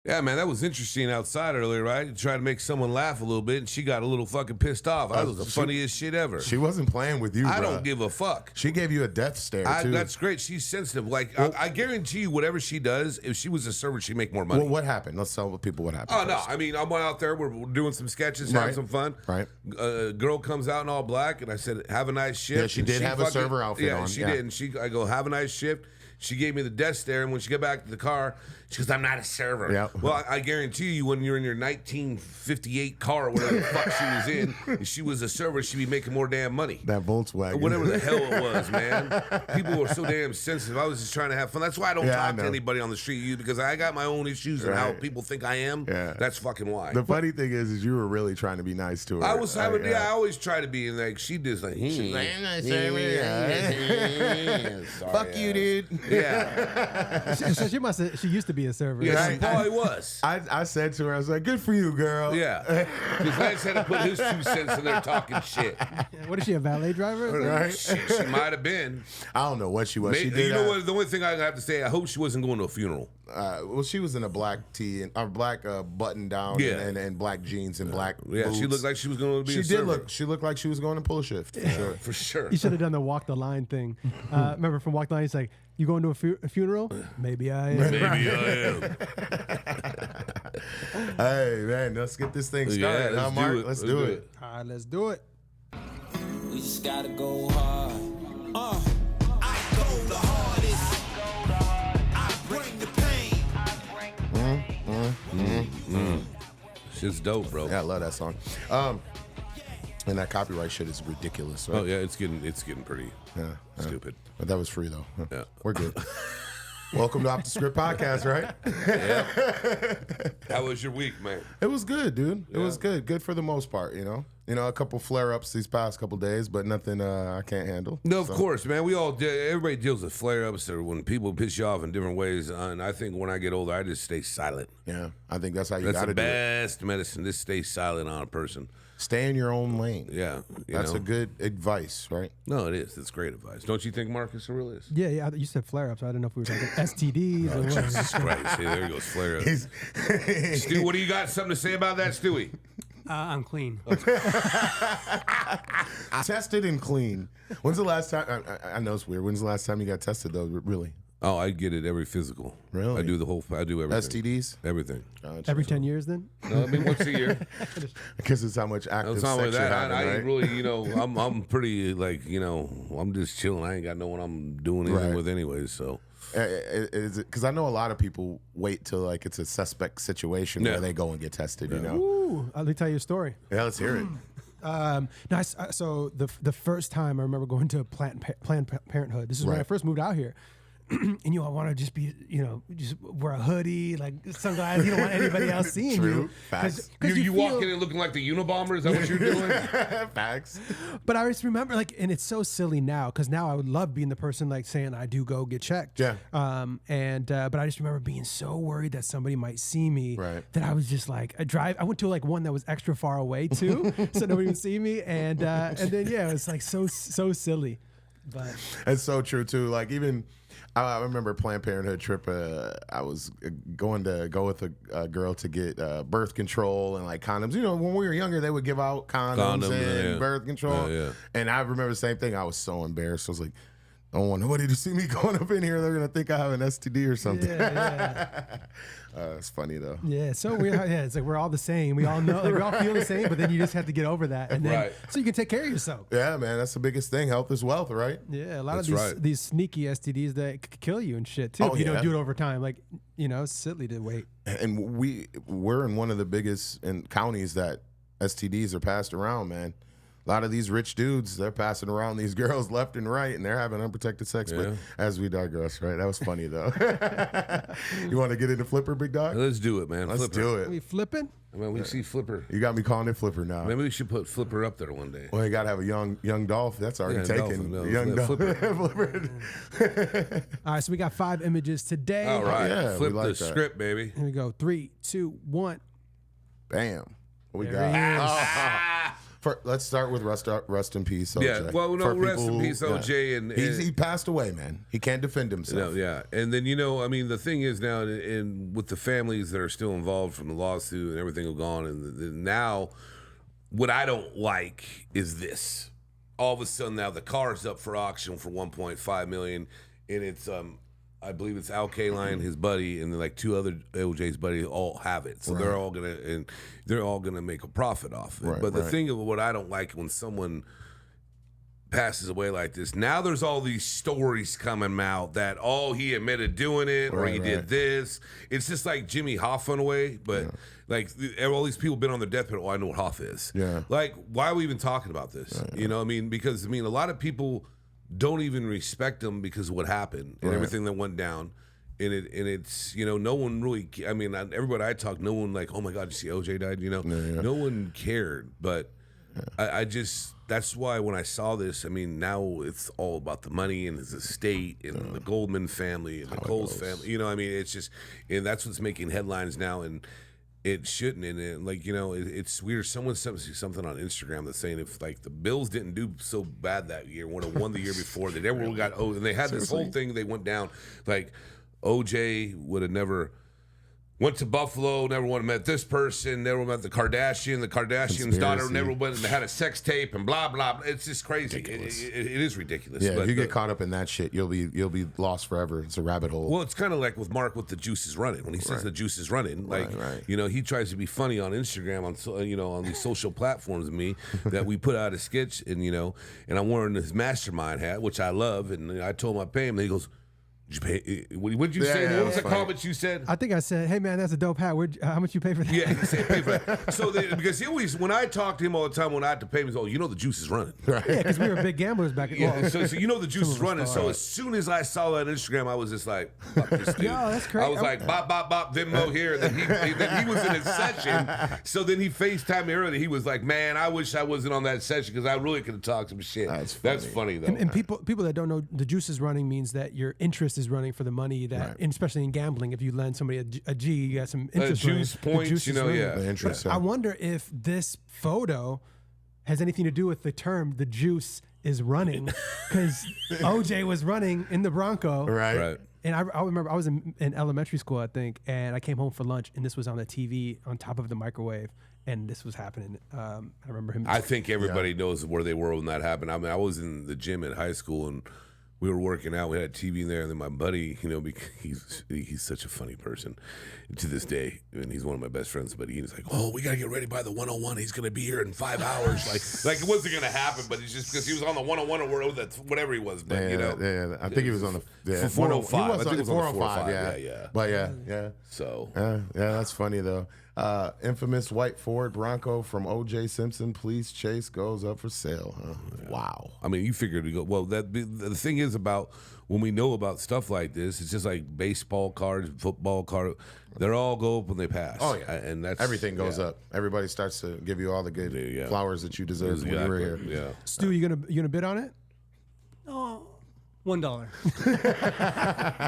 Yeah, man, that was interesting outside earlier, right? You tried to make someone laugh a little bit, and she got a little fucking pissed off. That was the funniest shit ever. She wasn't playing with you, I bro. don't give a fuck. She gave you a death stare, too. That's great. She's sensitive. Like, I guarantee you, whatever she does, if she was a server, she'd make more money. Well, what happened? Let's tell people what happened. Oh, no. I mean, I'm out there. We're doing some sketches, having some fun. Right. A girl comes out in all black, and I said, have a nice shift. Yeah, she did have a server outfit on. Yeah, she did. And I go, have a nice shift. She gave me the death stare, and when she got back to the car, she goes, I'm not a server. Yeah. Well, I guarantee you, when you're in your 1958 car or whatever the fuck she was in, if she was a server, she'd be making more damn money. That Volkswagen. Whatever the hell it was, man. People were so damn sensitive. I was just trying to have fun. That's why I don't talk to anybody on the street, because I got my own issues and how people think I am. Yeah. That's fucking why. The funny thing is you were really trying to be nice to her. I was having, I always try to be, and like she just like, she's like, I'm not server. Fuck you, dude. Yeah. She used to be a server. Yeah, she probably was. I said to her, I was like, good for you, girl. Yeah. Because Lance had to put his 2 cents in there talking shit. What is she, a valet driver? Right. She might have been. I don't know what she was. Maybe, she did, you know what? The only thing I have to say, I hope she wasn't going to a funeral. Well, she was in a black tee and a black button down and black jeans and black boots. She looked like she was going to be a server. She looked like she was going to pull a shift. For sure. For sure. You should have done the walk the line thing. Remember from Walk the Line, he's like, you going to a funeral? Maybe I am. Maybe I am. Hey, man, let's get this thing started. Yeah, Let's do it. All right, let's do it. We just gotta go hard. I go the hardest. I bring the pain. Shit's dope, bro. Yeah, I love that song. And that copyright shit is ridiculous. Right? Oh yeah, it's getting pretty stupid. But that was free though. Yeah, we're good. Welcome to Off the Script Podcast, right? Yeah. How was your week, man? It was good, dude. It was good. Good for the most part, you know. A couple flare-ups these past couple days, but nothing I can't handle. No, of course, man. Everybody deals with flare-ups or when people piss you off in different ways. And I think when I get older, I just stay silent. Yeah, I think that's how you got to do it. That's the best medicine. Just stay silent on a person. Stay in your own lane. Yeah. That's a good advice, right? No, it is. It's great advice. Don't you think, Marcus? It really is. Yeah. You said flare-ups. I didn't know if we were talking STDs or what. Jesus Christ. See, there goes flare-ups. Stu, what do you got? Something to say about that, Stewie? I'm clean. Tested and clean. When's the last time? I know it's weird. When's the last time you got tested, though, really? Oh, I get it every physical. Really? I do everything. STDs? Everything. Every 10 years then? No, I mean once a year. Because it's how much active It's not sex like that. you're having, I right? ain't really, I'm pretty I'm just chilling. I ain't got no one I'm doing anything with anyways, so. Because I know a lot of people wait till like it's a suspect situation where they go and get tested, you know? Ooh, let me tell you a story. Yeah, let's hear it. So the first time I remember going to Planned Parenthood, this is when I first moved out here. And I want to just be, just wear a hoodie, like sunglasses. You don't want anybody else seeing you. Facts. You walk in and looking like the Unabomber? Is that what you're doing? Facts. But I just remember, and it's so silly now, because now I would love being the person saying I do go get checked. Yeah. But I just remember being so worried that somebody might see me that I was just like, I went to one that was extra far away too, so nobody would see me, and then it was like so silly. But it's so true too. Like even. I remember Planned Parenthood trip. I was going to go with a girl to get birth control and like condoms. When we were younger, they would give out condoms and birth control. And I remember the same thing. I was so embarrassed. I was like, I don't want nobody to see me going up in here. They're going to think I have an STD or something. It's funny, though. Yeah, so weird. Yeah, it's like we're all the same. We all know, we all feel the same, but then you just have to get over that. And then, so you can take care of yourself. Yeah, man, that's the biggest thing. Health is wealth, right? Yeah, a lot of these sneaky STDs that could kill you and shit, too, if you don't do it over time. Like, it's silly to wait. And we're in one of the biggest counties that STDs are passed around, man. A lot of these rich dudes, they're passing around these girls left and right, and they're having unprotected sex. But as we digress, right? That was funny, though. You want to get into Flipper, big dog? Let's do it, man. Let's do it. We flipping? I mean, we see Flipper. You got me calling it Flipper now. Maybe we should put Flipper up there one day. Well, you got to have a young Dolph. That's already taken. Young Flipper. Flipper. All right, so we got 5 images today. All right. Yeah, Flip like the script, baby. Here we go. 3, 2, 1. Bam. What we There got? let's start with rest in peace, OJ. Yeah, well, no, rest in peace, OJ. Yeah. And he passed away, man. He can't defend himself. Yeah, and then I mean, the thing is now, and with the families that are still involved from the lawsuit and everything gone, and now, what I don't like is this. All of a sudden now the car's up for auction for $1.5 million, and it's I believe it's Al Kaline, his buddy, and then like 2 other OJ's buddies all have it. So they're all gonna make a profit off it. But the thing of what I don't like when someone passes away like this, now there's all these stories coming out that he admitted doing it or he did this. It's just like Jimmy Hoffa in a way, but like all these people been on their deathbed. I know what Hoffa is. Yeah. Like, why are we even talking about this? You know, I mean, because a lot of people don't even respect them because of what happened and everything that went down. And it's no one really. I mean, everybody I talk, no one like, oh my God, you see OJ died. No one cared. But I just, that's why when I saw this, I mean, now it's all about the money and his estate and the Goldman family and the Coles family. I mean, it's just, and that's what's making headlines now. And it shouldn't. And like, it's weird. Someone sent me something on Instagram that's saying if like the Bills didn't do so bad that year, would have won the year before, that everyone got and they had this whole thing. They went down like OJ would have never went to Buffalo, never would have met this person, never met the Kardashian's daughter, never went and had a sex tape and blah blah. It's just crazy. It is ridiculous. Yeah, if you get caught up in that shit, you'll be lost forever. It's a rabbit hole. Well, it's kind of like with Mark with the juice is running. When he says the juice is running, like he tries to be funny on Instagram on these social platforms of me that we put out a sketch and and I'm wearing this mastermind hat, which I love, and I told him I pay him, and he goes, did you pay? What did you say? What was the comment you said? I think I said, "Hey man, that's a dope hat. How much you pay for that?" Yeah, he said pay for that. So because he always, when I talk to him all the time, when I had to pay him, he's the juice is running. Right. Yeah, because we were big gamblers back then. Yeah, so the juice is running. So as soon as I saw that on Instagram, I was just like, fuck this dude. Yo, that's crazy. I was like, bop, bop, bop, Venmo here. Then he was in his session. So then he FaceTimed me earlier. He was like, man, I wish I wasn't on that session because I really could have talked some shit. That's funny though. And people that don't know, the juice is running means that your interest is running for the money that, and especially in gambling, if you lend somebody a G, you got some interest. Juice points, the interest. I wonder if this photo has anything to do with the term "the juice is running," because OJ was running in the Bronco, right? And I remember I was in elementary school, I think, and I came home for lunch, and this was on the TV on top of the microwave, and this was happening. I remember him. I think everybody knows where they were when that happened. I mean, I was in the gym at high school, and we were working out. We had a TV in there, and then my buddy, because he's such a funny person to this day, and he's one of my best friends. But he's like, "Oh, we gotta get ready by the 101. He's gonna be here in 5 hours." Like it wasn't gonna happen, but it's just because he was on the 101 or whatever he was. But I think he was on the 405. I think it was on the 405. Yeah. But yeah. So that's funny though. Infamous white Ford Bronco from O.J. Simpson police chase goes up for sale. Huh? Yeah. Wow. I mean, you figured to go. Well, the thing is about when we know about stuff like this, it's just like baseball cards, football cards. They all go up when they pass. Oh yeah, and that's everything goes up. Everybody starts to give you all the good flowers that you deserve when you were here. Yeah. Stu, you gonna bid on it? Oh. $1.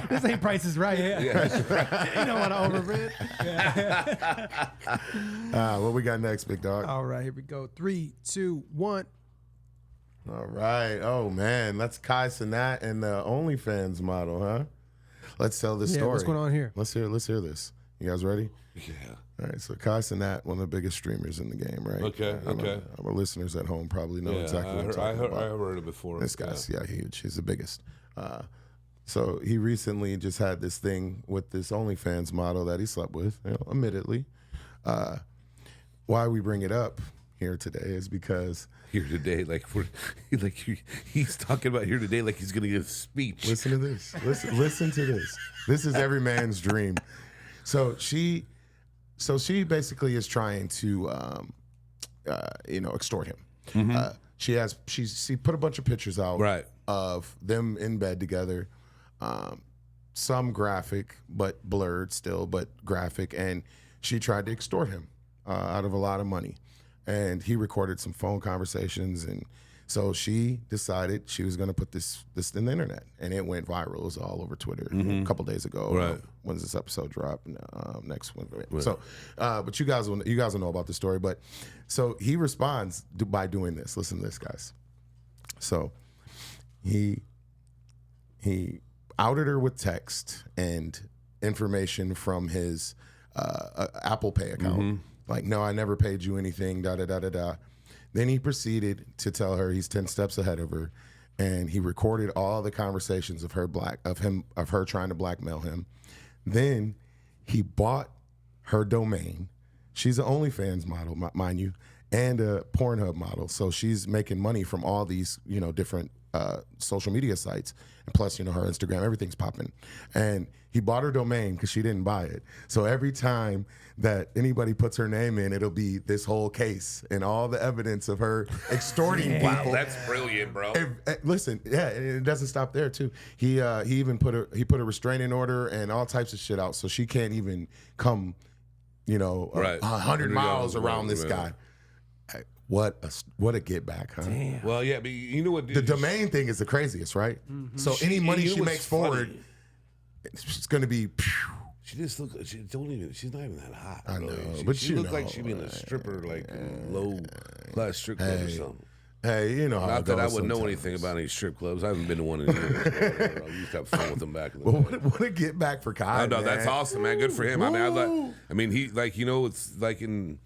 This ain't Price is Right. Yeah. You don't want to overbid. What we got next, big dog? All right, here we go. 3, 2, 1. All right. Oh man, that's Kai Cenat and the OnlyFans model, huh? Let's tell this story. What's going on here? Let's hear this. You guys ready? Yeah. All right, so Kai Cenat, one of the biggest streamers in the game, right? Okay. Our listeners at home probably know exactly what I'm talking about. I heard it before. This guy's huge. He's the biggest. So he recently just had this thing with this OnlyFans model that he slept with, admittedly. Why we bring it up here today is because here today, he's talking about here today like he's going to give a speech. Listen to this. Listen to this. This is every man's dream. So she basically is trying to, extort him. Mm-hmm. She put a bunch of pictures out of them in bed together, some graphic but blurred still, but graphic, and she tried to extort him out of a lot of money, and he recorded some phone conversations and So she decided she was going to put this in the internet, and it went viral. It was all over Twitter a couple days ago. Right. When does this episode drop? Next one. Right. So, but you guys will know about the story. But so he responds by doing this. Listen to this, guys. So he outed her with text and information from his Apple Pay account. Like, no, I never paid you anything. Da da da da da. Then he proceeded to tell her he's 10 steps ahead of her, and he recorded all the conversations of her trying to blackmail him. Then he bought her domain. She's an OnlyFans model, mind you, and a Pornhub model. So she's making money from all these, different social media sites. And plus, her Instagram, everything's popping. And he bought her domain because she didn't buy it. So every time that anybody puts her name in, it'll be this whole case and all the evidence of her extorting people. Wow, that's brilliant, bro. Listen, it doesn't stop there too. He even put a restraining order and all types of shit out, so she can't even come, 100 miles around this guy. What a get back, huh? Damn. Well, yeah, but you know what? The domain thing is the craziest, right? So any money she makes forward, it's going to be. She just looks. She's not even that hot. I know, but she looks like she'd be in a stripper, like low class strip club or something. Hey, you know how Not it that I goes would know sometimes. anything about any strip clubs. I haven't been to one in years. I used to have fun with them back in the Well, day. what a get back for Kai. No, that's man. awesome, man. Good for him. I mean, he it's like in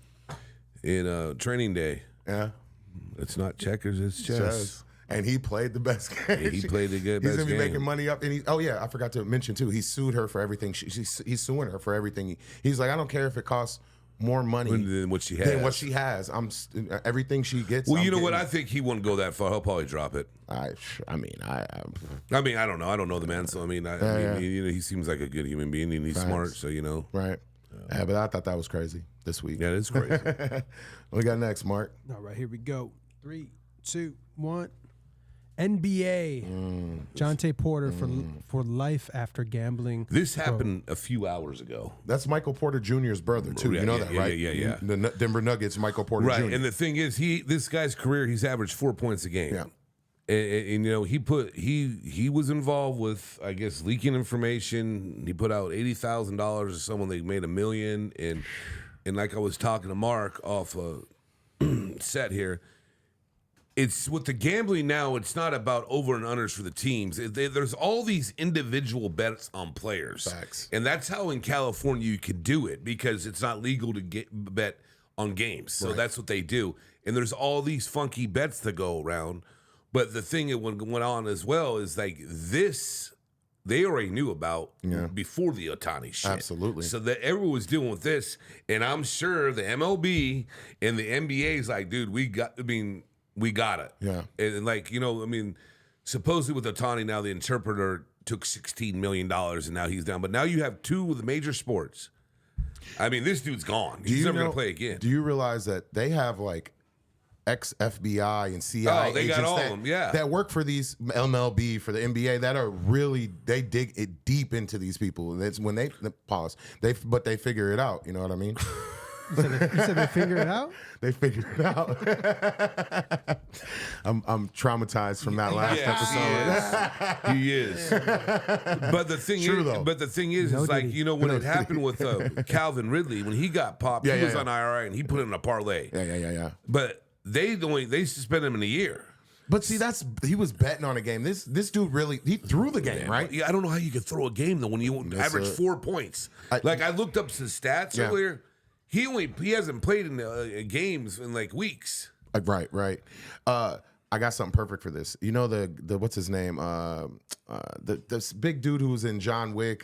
Training Day. Yeah. It's not checkers, it's chess. And he played the best game. Yeah, he played the best He's gonna be game. making money up. And I forgot to mention too. He sued her for everything. He's suing her for everything. He's like, I don't care if it costs more money Than what she has. Everything she gets. Well, I'm you know what? getting. I think he wouldn't go that far. He'll probably drop it. I mean, I don't know. I don't know the man, so I mean, he seems like a good human being and he's smart. So right. Yeah, but I thought that was crazy this week. Yeah, it's crazy. What we got next, Mark? All right, here we go. 3, 2, 1. NBA. Jonte Porter for life after gambling. This happened a few hours ago. That's Michael Porter Jr.'s brother too. You know that, right? Yeah. The Denver Nuggets, Michael Porter Right, Jr. and the thing is, this guy's career, he's averaged 4 points a game. Yeah. And he was involved with, I guess, leaking information. He put out $80,000 to someone. They made $1 million, and like I was talking to Mark off set here, it's with the gambling now. It's not about over and unders for the teams. There's all these individual bets on players. Facts. And that's how in California you can do it because it's not legal to bet on games. So that's what they do. And there's all these funky bets that go around. But the thing that went on as well is like this, they already knew about before the Ohtani shit. Absolutely. So that everyone was dealing with this. And I'm sure the MLB and the NBA is like, dude, we got it. Yeah. And supposedly with Ohtani now, the interpreter took $16 million and now he's down. But now you have two of the major sports. I mean, this dude's gone. He's never going to play again. Do you realize that they have like ex-FBI and CIA they got agents all of them, that work for these MLB, for the NBA, that are really, they dig it deep into these people. That's when they figure it out. You know what I mean? You said they figure it out? They figured it out. I'm traumatized from that last episode. He is. But the thing True, is, though. No, is like, when it happened with Calvin Ridley, when he got popped, he was on IRA and he put it in a parlay. Yeah. But they suspended him in a year. But see, he was betting on a game. This dude really, he threw the game, right? Yeah, I don't know how you could throw a game though when you average 4 points. I looked up some stats earlier. He hasn't played in games in like weeks. Right. I got something perfect for this. You know the what's his name? This big dude who was in John Wick.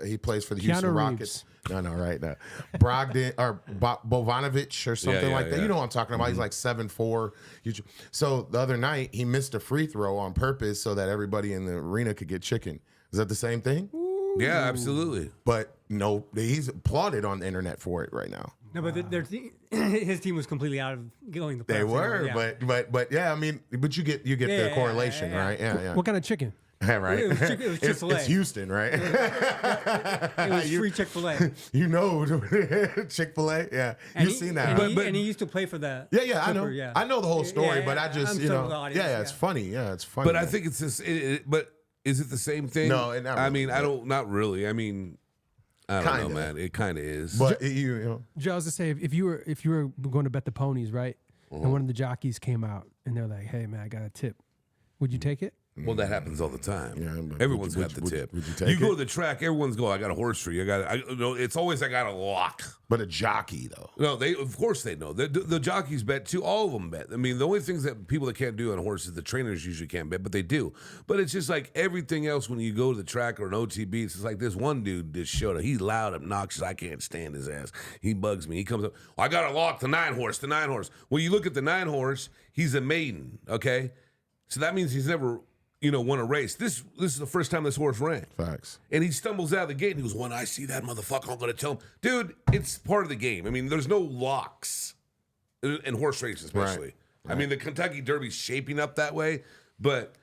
He plays for the Houston Rockets. No, right. Brogdon or Bovanovich or something like that. You know what I'm talking about. He's like 7'4". So the other night he missed a free throw on purpose so that everybody in the arena could get chicken. Is that the same thing? Yeah, absolutely. But no, he's applauded on the internet for it right now. No, but his team was completely out of going the playoffs. They were, yeah. but yeah, I mean, but you get the correlation, right? Yeah. What kind of chicken? Yeah, right. It was Chick-fil-A. It's Houston, right? It was free Chick-fil-A. You know, Chick-fil-A. Yeah, And you've seen that. And he used to play for the. Yeah, I know. Clipper, yeah. I know the whole story, Yeah, but I yeah, just, I'm you so know, the audience, it's yeah. funny. Yeah, it's funny. But I man. think it's this. But is it the same thing? No, it not I really, mean, I but- don't. Not really. I mean, I don't Kinda. know, man. It kind of is. But you know, Joe, I was to say, if you were going to bet the ponies, right, and one of the jockeys came out and they're like, "Hey, man, I got a tip," would you take it? Well, that happens all the time. Yeah, but Everyone's would got you- the tip. would you take go it? to the track, everyone's going, I got a horse for you. It's always I got a lock. but a jockey though. No, of course they know. The jockeys bet too. All of them bet. I mean, the only things that people that can't do on horses, the trainers usually can't bet, but they do. But it's just like everything else when you go to the track or an OTB, it's just like this one dude just showed up. He's loud, obnoxious. I can't stand his ass. He bugs me. He comes up, I got a lock, the 9 horse. Well, you look at the 9 horse, he's a maiden, okay? So that means he's never, won a race. This is the first time this horse ran. Facts. And he stumbles out of the gate and he goes, when I see that motherfucker, I'm going to tell him. Dude, it's part of the game. I mean, there's no locks in horse races, especially. Right. I mean, the Kentucky Derby's shaping up that way. But,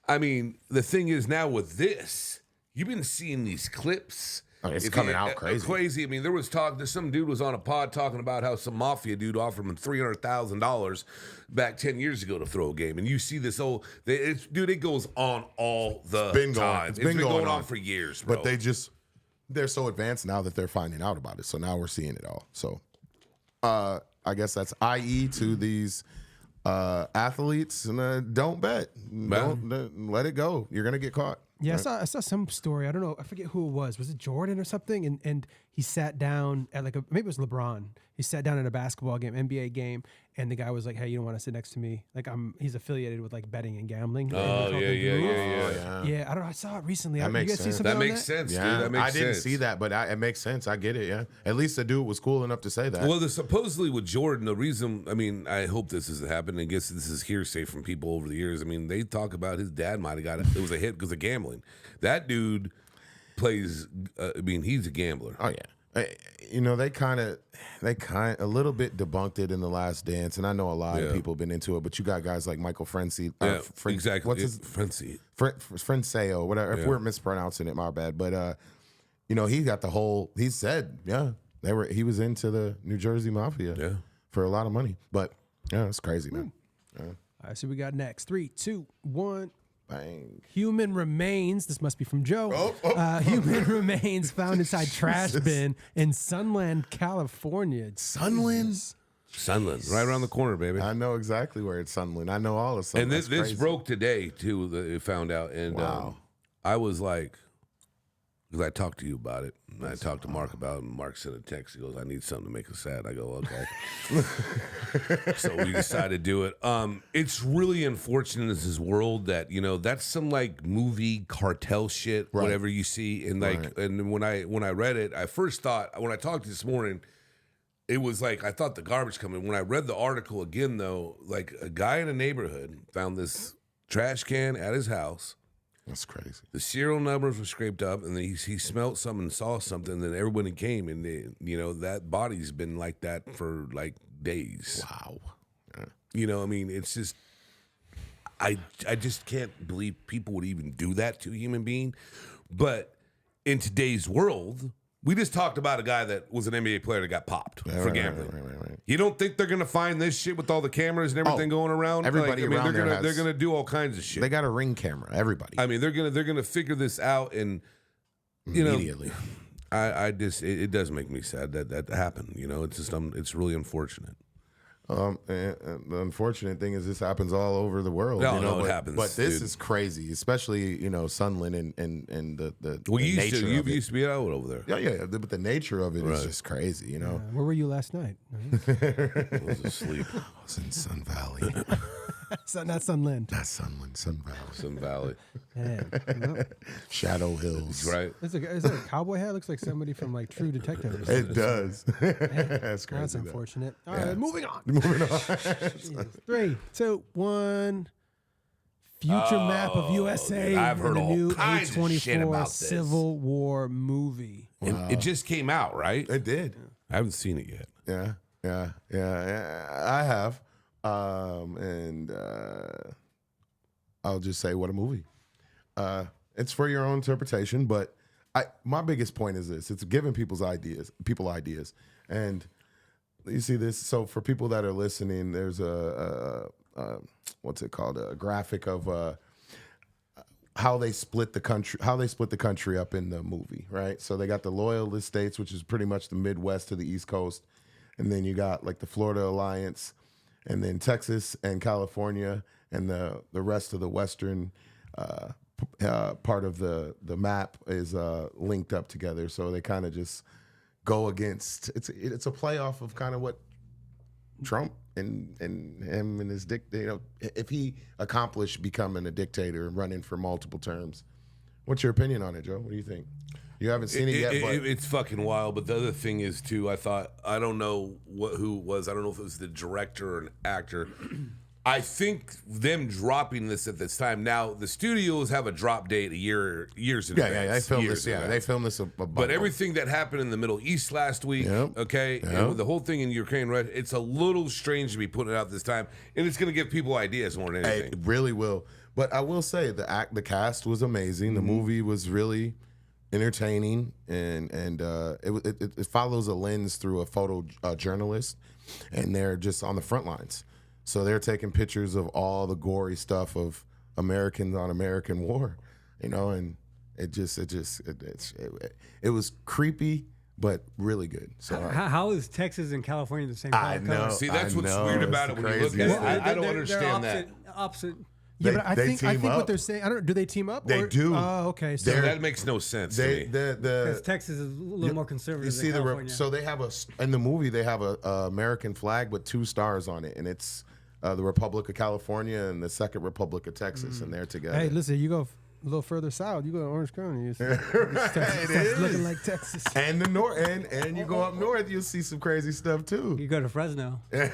I mean, the thing is now with this, you've been seeing these clips. Oh, it's coming out crazy. I mean, there's some dude was on a pod talking about how some mafia dude offered him $300,000 back 10 years ago to throw a game. And you see this it goes on all the time. It's been going on for years, bro. But they're so advanced now that they're finding out about it. So now we're seeing it all. So I guess that's IE to these athletes. And don't bet. Don't let it go. You're gonna get caught. Yeah, I saw some story. I don't know. I forget who it was. Was it Jordan or something? And he sat down at maybe it was LeBron. He sat down at a basketball game, NBA game, and the guy was like, "Hey, you don't want to sit next to me? Like he's affiliated with like betting and gambling." Oh, And yeah. Yeah, I don't know. I saw it recently. That makes you guys see sense. something That on makes sense, Yeah, dude. That makes I didn't sense. see that, but it makes sense. I get it. Yeah, at least the dude was cool enough to say that. Well, supposedly with Jordan, the reason, I mean, I hope this has happened. I guess this is hearsay from people over the years. I mean, they talk about his dad might have got it. It was a hit because of gambling. That dude plays, he's a gambler. Oh yeah, they kind of a little bit debunked it in The Last Dance, and I know a lot of people have been into it. But you got guys like Michael Frenzy, Exactly. What's his Frenzy? Frenseo, whatever. If we're mispronouncing it, my bad. But he got the whole. He said, he was into the New Jersey Mafia, for a lot of money. But yeah, it's crazy, man. All right, so we got next 3, 2, 1. Bang. Human remains. This must be from Joe. Human remains found inside trash bin in Sunland, California. Sunland, right around the corner, baby. I know exactly where it's Sunland. I know all of Sunland. And this broke today too. They found out, and Wow. I was like, because I talked to you about it, and I talked to Mark about it, and Mark sent a text. He goes, "I need something to make us sad." I go, "Okay." So we decided to do it. It's really unfortunate in this world that that's some like movie cartel shit, whatever you see, and and when I read it, I first thought when I talked to you this morning. It was like, I thought the garbage coming. When I read the article again, though, like a guy in a neighborhood found this trash can at his house. That's crazy. The serial numbers were scraped up, and then he smelled something and saw something. And then everybody came, and that body's been like that for like days. Wow. I mean, it's just, I just can't believe people would even do that to a human being. But in today's world, we just talked about a guy that was an NBA player that got popped for gambling. Right. You don't think they're gonna find this shit with all the cameras and everything going around? Everybody around they're gonna do all kinds of shit. They got a Ring camera. Everybody. I mean, they're gonna figure this out, and Immediately. I just it does make me sad that happened. It's just it's really unfortunate. And the unfortunate thing is this happens all over the world. No, but, it happens, But this dude. is crazy, especially Sunland and the Well, the you nature of it. used to be out over there. Yeah, but the nature of it is just crazy. Where were you last night? I was asleep. I was in Sun Valley, Not Sunland. not Sunland, Sun Valley, Sun Valley, Man. Shadow Hills. right? Is that a cowboy hat? Looks like somebody from like True Detective. or something. It does. That's crazy. That's though. unfortunate. All right, moving on. Moving on. Jesus. 3, 2, 1. Future map of USA. dude, I've heard in the all new kinds of shit A24 about this. Civil War movie. It just came out, right? It did. I haven't seen it yet. Yeah. I have. And I'll just say, what a movie. It's for your own interpretation, but my biggest point is this: it's giving people ideas, and you see this. So for people that are listening, there's a what's it called? A graphic of how they split the country up in the movie, right? So they got the loyalist states, which is pretty much the Midwest to the East Coast, and then you got like the Florida Alliance, and then Texas and California, and the rest of the Western part of the map is linked up together. So they kind of just go against. It's a playoff of kind of what Trump and him and his if he accomplished becoming a dictator and running for multiple terms. What's your opinion on it, Joe? What do you think? You haven't seen it yet, but it's fucking wild. But the other thing is too, I don't know who it was. I don't know if it was the director or an actor. I think them dropping this at this time. Now the studios have a drop date years in advance. Yeah, they filmed this. Yeah, they filmed this. But everything that happened in the Middle East last week, okay, and with the whole thing in Ukraine, right? It's a little strange to be putting it out this time, and it's going to give people ideas more than anything. It really will. But I will say the cast was amazing. The movie was really entertaining, and it follows a lens through a photo journalist, and they're just on the front lines. So they're taking pictures of all the gory stuff of Americans on American war, and it was creepy, but really good. So how is Texas and California the same I color? know. See, that's what's know, weird about it when you look at it. I don't understand that. Opposite. Yeah, but I think team what up. they're saying. Do they team up? They do. Oh, okay. So That makes no sense to me. Because Texas is a little more conservative. You see than California. so they have in the movie they have a American flag with 2 stars on it, and it's the Republic of California and the Second Republic of Texas, and they're together. hey, listen, you go a little further south. You go to Orange County. It's looking like Texas. And the north, and you go up north, you'll see some crazy stuff too. You go to Fresno. You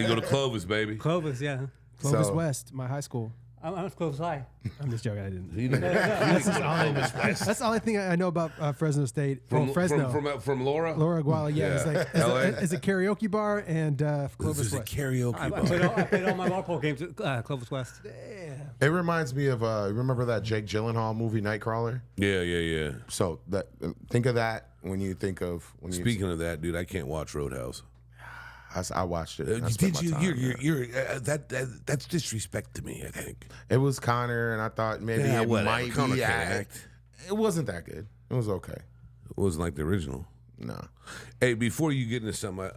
go to Clovis, baby. Clovis, yeah. Clovis West, my high school. I'm Clovis High. I'm just joking. I didn't. You know, That's the only thing I know about Fresno State. Fresno. From Laura. Laura Aguala, yeah. It's like it's a karaoke bar and Clovis This is a West. karaoke I bar. played all my ball games at Clovis West. It reminds me of remember that Jake Gyllenhaal movie Nightcrawler? Yeah. So that think of that when you think of Speaking of that, dude, I can't watch Roadhouse. I watched it. I Did spent you? my time. You're that's disrespect to me. I think. It was Connor, and I thought maybe it whatever. might Connor be. can act. It wasn't that good. It was okay. It wasn't like the original. No. Hey, before you get into something,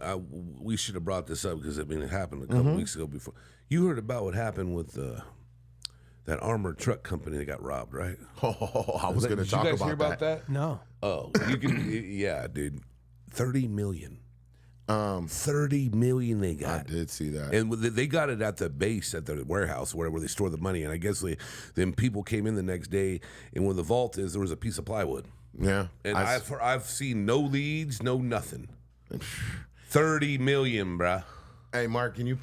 we should have brought this up because it happened a couple weeks ago. Before you heard about what happened with that armored truck company that got robbed, right? Oh, I was going to talk Did you guys about hear about that? No. Oh, you can. Yeah, dude. 30 million. 30 million they got. I did see that. And they got it at the base at the warehouse where they store the money. And I guess then people came in the next day, and where the vault is, there was a piece of plywood. Yeah. And I've seen no leads, no nothing. 30 million, bruh. Hey, Mark, can you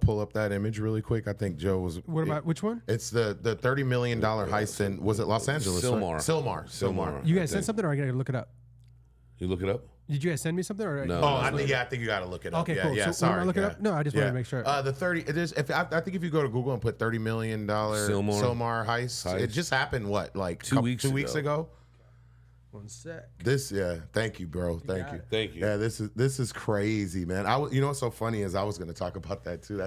pull up that image really quick? I think Joe was. What about which one? It's the $30 million heist in, was it Los Angeles? Sylmar. Right? Sylmar. You guys sent something, or I gotta look it up? You look it up? Did you guys send me something? Or No. Oh, I think you got to look it up. Okay, yeah, cool. Yeah, So sorry. when I look it up? No, I just wanted to make sure. The 30. It is. I think if you go to Google and put $30 million Sylmar heist, it just happened. What, like 2 weeks ago? One sec. Thank you, bro. Thank you. Thank you. Yeah, this is crazy, man. You know what's so funny is I was going to talk about that too.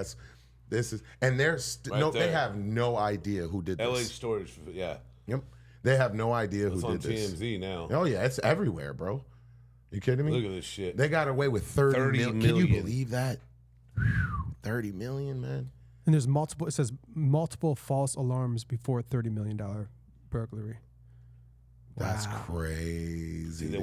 And they have no idea who did this. LA Storage, yeah. Yep. They have no idea who did this. It's on TMZ now. Oh yeah, it's everywhere, bro. You kidding me? Look at this shit. They got away with 30 million. Can you million. believe that? 30 million, man. And there's multiple. It says multiple false alarms before $30 million burglary. That's crazy. See,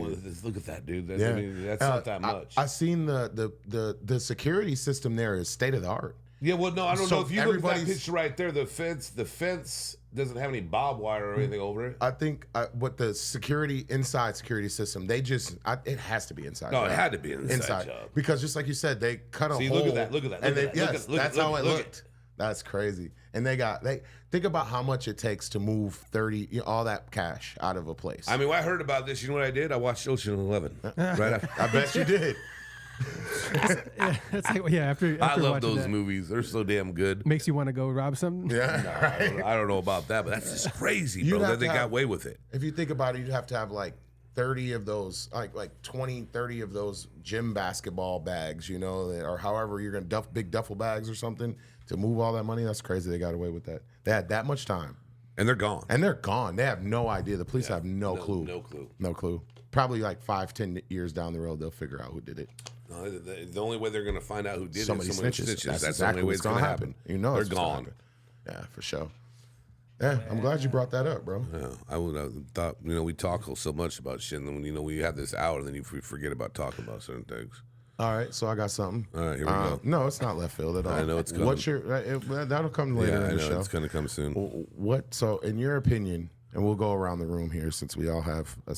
look at that, dude. Yeah. I mean, that's not that much. I seen the security system there is state of the art. Yeah, well, no, I don't So know if you look at that everybody's- picture right there. The fence doesn't have any barbed wire or anything over it. I think what the inside security system, it has to be inside. No, right? it had to be an inside job. Because just like you said, they cut a See, hole. look at that. And Look that's at- how it look looked. That's crazy. And they think about how much it takes to move 30 all that cash out of a place. I mean, when I heard about this, you know what I did? I watched Ocean 11 right after. I bet you did. It's like, yeah, after I love watching those that, movies. They're so damn good. makes you want to go rob something. Yeah, right. I don't know about that, but that's just crazy, You'd bro. have That they to got have- away with it. If you think about it, you'd have to have like 30 of those, like 20, 30 of those gym basketball bags, you know, or however you're gonna big duffel bags or something to move all that money. That's crazy. They got away with that. They had that much time, And they're gone. and they're gone. They have no idea. The police have no clue. No clue. No clue. Probably like 5-10 years down the road, they'll figure out who did it. No, the only way they're going to find out who did Somebody it is somebody snitches. snitches. That's That's exactly the only way what's it's going to happen. You know, they're it's what's gonna gone. happen. Yeah, for sure. Yeah, I'm glad you brought that up, bro. Yeah, I would have thought, we talk so much about shit, and then when, we have this hour, and then you forget about talking about certain things. All right, so I got something. All right, here we go. No, it's not left field at all. I know it's coming. What's your? That'll come later Yeah, I in the know show. it's going to come soon. What? So, in your opinion, and we'll go around the room here since we all have a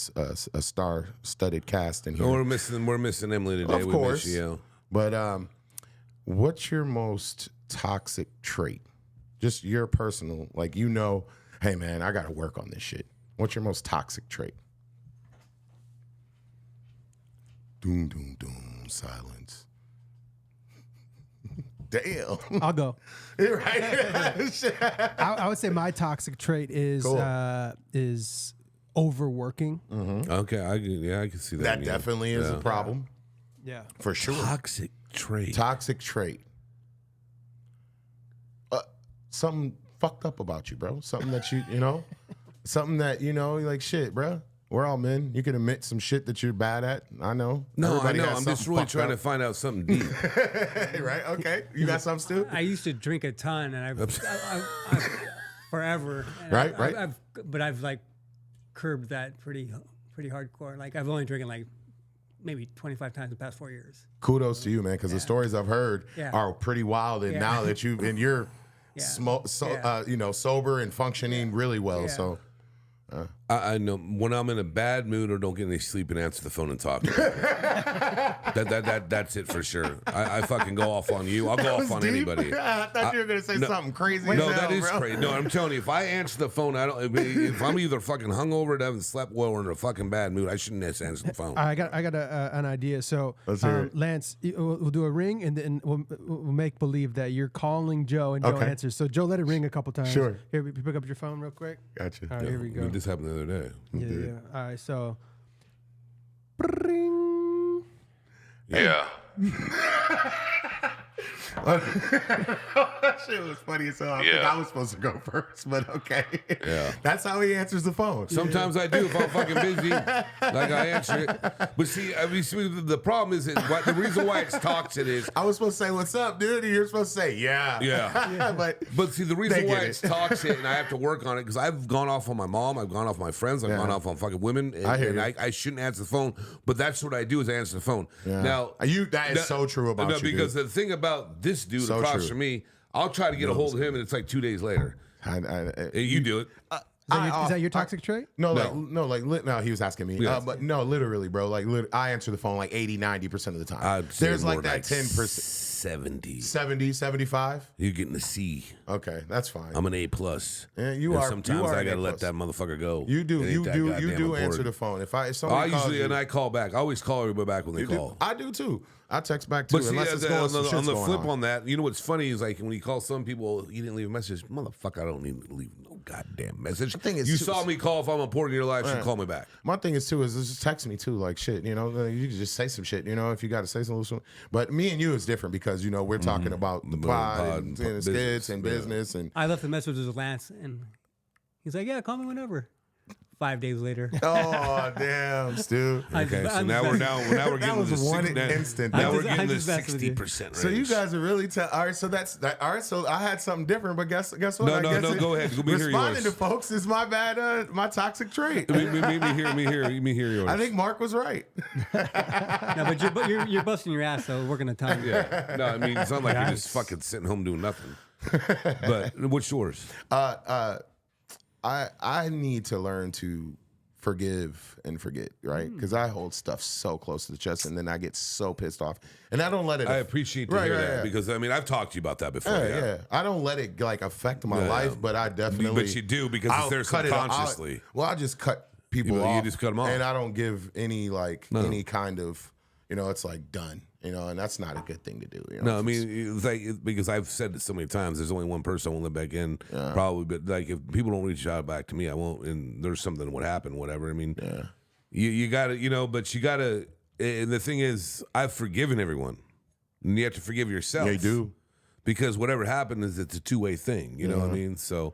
star-studded cast in here. Oh, we're missing Emily today. Of We course. miss you. But what's your most toxic trait? Just your personal, like, hey man, I got to work on this shit. What's your most toxic trait? Doom, doom, doom, silence. Damn. I'll go. Right? I would say my toxic trait is Cool. is overworking. Okay, I can see that. That in you. definitely is a problem, Yeah. for sure. Toxic trait. Toxic trait. Something fucked up about you, bro. Something that something that, like, shit, bro. We're all men. You can admit some shit that you're bad at. I know. No, Everybody I know. has I'm just something really fucked trying to up. find out something deep. Right? Okay. You got something, Stu? I used to drink a ton, and I've forever. And Right. But I've like curbed that pretty hardcore. Like I've only drinking like maybe 25 times in the past 4 years. Kudos to you, man, because the stories I've heard Yeah. are pretty wild. And Yeah. now that you're Yeah. sober and functioning really well. Yeah. So I know when I'm in a bad mood or don't get any sleep and answer the phone and talk to you. That's it for sure. I fucking go off on you. I'll go off on anybody. I thought you were gonna say something crazy. No, as hell, that is bro. crazy. No, I'm telling you, if I answer the phone, if I'm either fucking hungover, haven't slept well, or in a fucking bad mood, I shouldn't answer the phone. I got an idea. So Let's hear it. Lance, we'll do a ring, and then we'll make believe that you're calling Joe, and Joe Okay. answers. So Joe, let it ring a couple times. Sure. Here, pick up your phone real quick. Gotcha. All right, here we go. This happened the other day. Yeah. All right, so. Ring. Yeah. That shit was funny as hell. I think I was supposed to go first, but okay. Yeah. That's how he answers the phone. Sometimes I do if I'm fucking busy, like I answer it. But see, the problem is that the reason why it's toxic is. I was supposed to say, "What's up, dude?" And you're supposed to say, "Yeah." Yeah. But see, the reason They why get it's it. toxic and I have to work on it because I've gone off on my mom, I've gone off my friends, I've Yeah. gone off on fucking women, and, I hear and you. I shouldn't answer the phone. But that's what I do is I answer the phone. Yeah. Now that is so true about you, because dude. the thing about this dude So across true. from me, I'll try to get a hold of him, and it's like 2 days later. And you do it. Is that your toxic trait? No, No. no, he was asking me. Yes. But no, literally, bro. Like, I answer the phone like 80-90% of the time. I'd say There's more like that 10%. 70. 70, 75? You're getting a C. Okay, that's fine. I'm an A plus. Yeah, you And are- Sometimes you are I an gotta A+. let that motherfucker go. You do, It ain't you that do, you goddamn do answer important. the phone. If I somebody calls usually you, and I call back. I always call everybody back when they call. I do too. I text back too. But see, unless it's going, on some the shit's flip going on that, you know what's funny is like when you call some people, you didn't leave a message. Motherfucker, I don't need to leave no goddamn message. thing is, you too, saw me call. If I'm important in your life, you should call me back. My thing is too is just text me too, like shit. You can just say some shit. If you got to say something. But me and you is different because we're talking about the pod and business, skits and yeah. business and. I left a message with Lance, and he's like, "Yeah, call me whenever." 5 days later. Oh damn, Stu. Okay, so now we're That getting was the one 60 now- instant. Now I'm we're just- getting I'm the just messing with you. 60% range. So you guys are really all right. So that's that. All right. So I had something different, but guess what? No, I guess go ahead. Let me hear responding yours. to folks is my bad. My toxic trait. Let me hear yours. I think Mark was right. No, but you're busting your ass, so working the time. Yeah. No, I mean it's not like you're just fucking sitting home doing nothing. But what's yours? I need to learn to forgive and forget, right? Because I hold stuff so close to the chest, and then I get so pissed off, and I don't let it. I appreciate to hear that because I mean I've talked to you about that before. Yeah. I don't let it like affect my Yeah. life, but I definitely. But you do because I'll it's there cut it off. subconsciously. Well, I just cut people You off. just cut 'em off. and I don't give any any kind of. it's like done, and that's not a good thing to do. No, I mean, it's like, because I've said it so many times, there's only one person I won't let back in, probably. But like, if people don't reach out back to me, I won't. And there's something that would happen, whatever. I mean, you gotta, but you gotta. And the thing is, I've forgiven everyone, and you have to forgive yourself. Yeah, you do. Because whatever happened is it's a two-way thing. You know what I mean? So.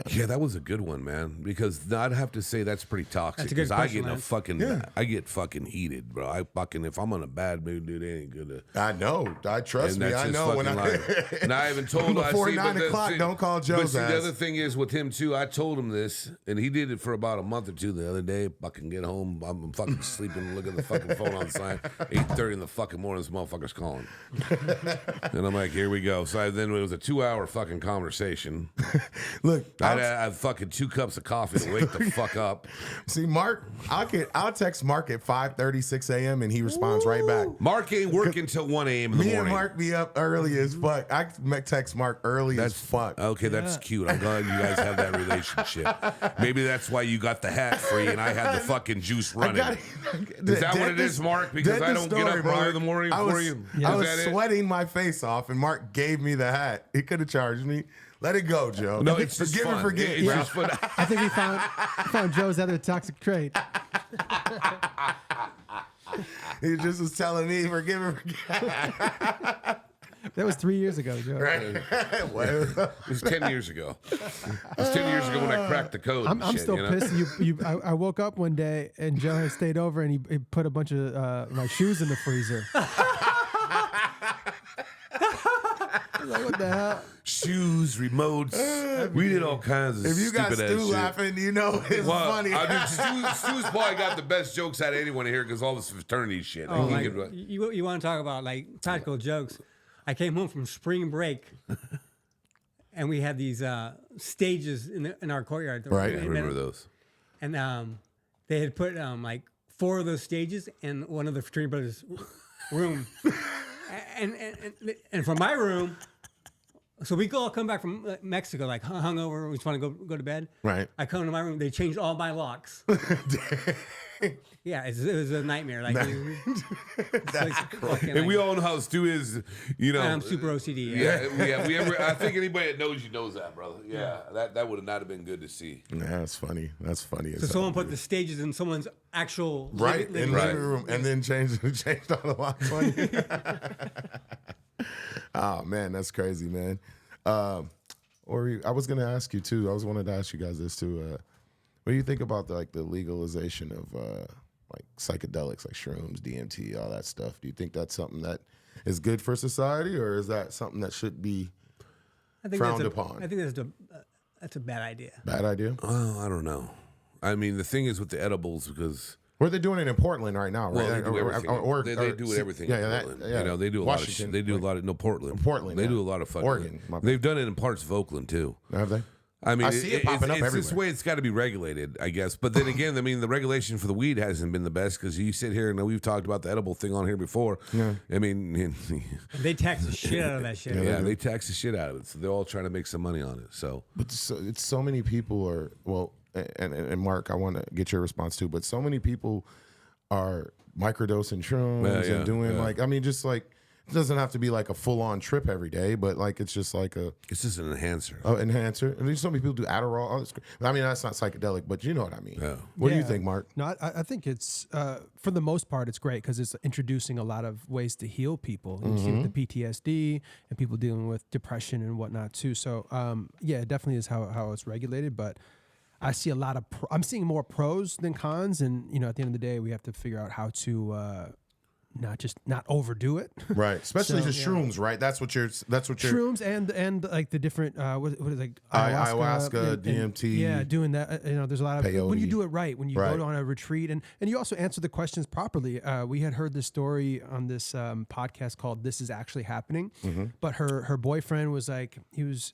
Yeah, that was a good one, man. Because I'd have to say that's pretty toxic. Because I get fucking heated, bro. If I'm on a bad mood, dude, it ain't good. I know. Trust me. I know when and I even told him before 9 o'clock. Don't call Joe's ass. The other thing is with him too. I told him this, and he did it for about a month or two. The other day, fucking get home, I'm fucking sleeping, look at the fucking phone on the side. 8:30 in the fucking morning, this motherfucker's calling, and I'm like, here we go. So then it was a 2-hour fucking conversation. Look. I have fucking 2 cups of coffee to wake the fuck up. See, Mark, I'll text Mark at 5:30, 6 a.m. and he responds right back. Mark ain't working till 1 a.m. in the morning. Me and Mark be up early as fuck. I text Mark early as fuck. Okay, that's cute. I'm glad you guys have that relationship. Maybe that's why you got the hat free and I had the fucking juice running. Is that what it is, Mark? Because I don't get up early in the morning for you. I was sweating my face off and Mark gave me the hat. He could have charged me. Let it go, Joe. No, it's just forgive fun. and forget. It's just fun. I think we found Joe's other toxic trait. He just was telling me, forgive and forget. That was 3 years ago, Joe. Right. It was 10 years ago. It was 10 years ago when I cracked the code. I'm still pissed. I woke up one day and Joe had stayed over and he put a bunch of my shoes in the freezer. Like, what the hell? Shoes, remotes. We did all kinds of if you stupid got Stu laughing, it's funny. Stu's probably got the best jokes out of anyone here because all this fraternity shit. Oh, you want to talk about like practical jokes? I came home from spring break, and we had these stages in our courtyard. Right, I remember those. And they had put like 4 of those stages in one of the fraternity brothers' room, and from my room. So we all come back from Mexico, like hungover. We just want to go to bed. Right. I come to my room. They changed all my locks. Yeah, it was a nightmare. Like, That's crazy. And we all know how Stu is. I'm super OCD. Yeah. I think anybody that knows you knows that, brother. Yeah, that would not have been good to see. Yeah, that's funny. That's funny. So someone put the stages in someone's actual living room, and then changed all the locks on you. Oh man, that's crazy, man. I was gonna ask you too. I wanted to ask you guys this too. What do you think about the legalization of like psychedelics, like shrooms, DMT, all that stuff? Do you think that's something that is good for society, or is that something that should be frowned upon? I think that's a bad idea. Bad idea? Oh, I don't know. I mean, the thing is with the edibles, because where they're doing it in Portland right now, right? Well, they do everything. They do everything. Yeah, in Portland. They do a lot of shit. They do a lot of Portland. Portland. They do a lot of fucking Oregon. They've done it in parts of Oakland too. Have they? I mean, I see it popping up it's everywhere. this way. It's got to be regulated, I guess. But then again, I mean, the regulation for the weed hasn't been the best because you sit here and we've talked about the edible thing on here before. Yeah. I mean, they tax the shit out of that shit. Yeah, they tax the shit out of it. So they're all trying to make some money on it. So, but it's so many people are and Mark, I want to get your response too. But so many people are microdosing shrooms and doing just like. It doesn't have to be like a full-on trip every day, but like it's just like it's just an enhancer. Oh, enhancer. And so many people do Adderall. I mean, that's not psychedelic, but you know what I mean. Yeah. What do you think, Mark? No, I think it's for the most part it's great because it's introducing a lot of ways to heal people. You see with the PTSD and people dealing with depression and whatnot too. So it definitely is how it's regulated, but. I see a lot of. I'm seeing more pros than cons, and at the end of the day, we have to figure out how to not overdo it. Right, especially the shrooms. Right, that's what you're. Shrooms and like the different what is like ayahuasca, DMT. Yeah, doing that. There's a lot of peyote. when you do it right, when you go on a retreat, and you also answer the questions properly. We had heard this story on this podcast called "This Is Actually Happening," but her boyfriend was like he was.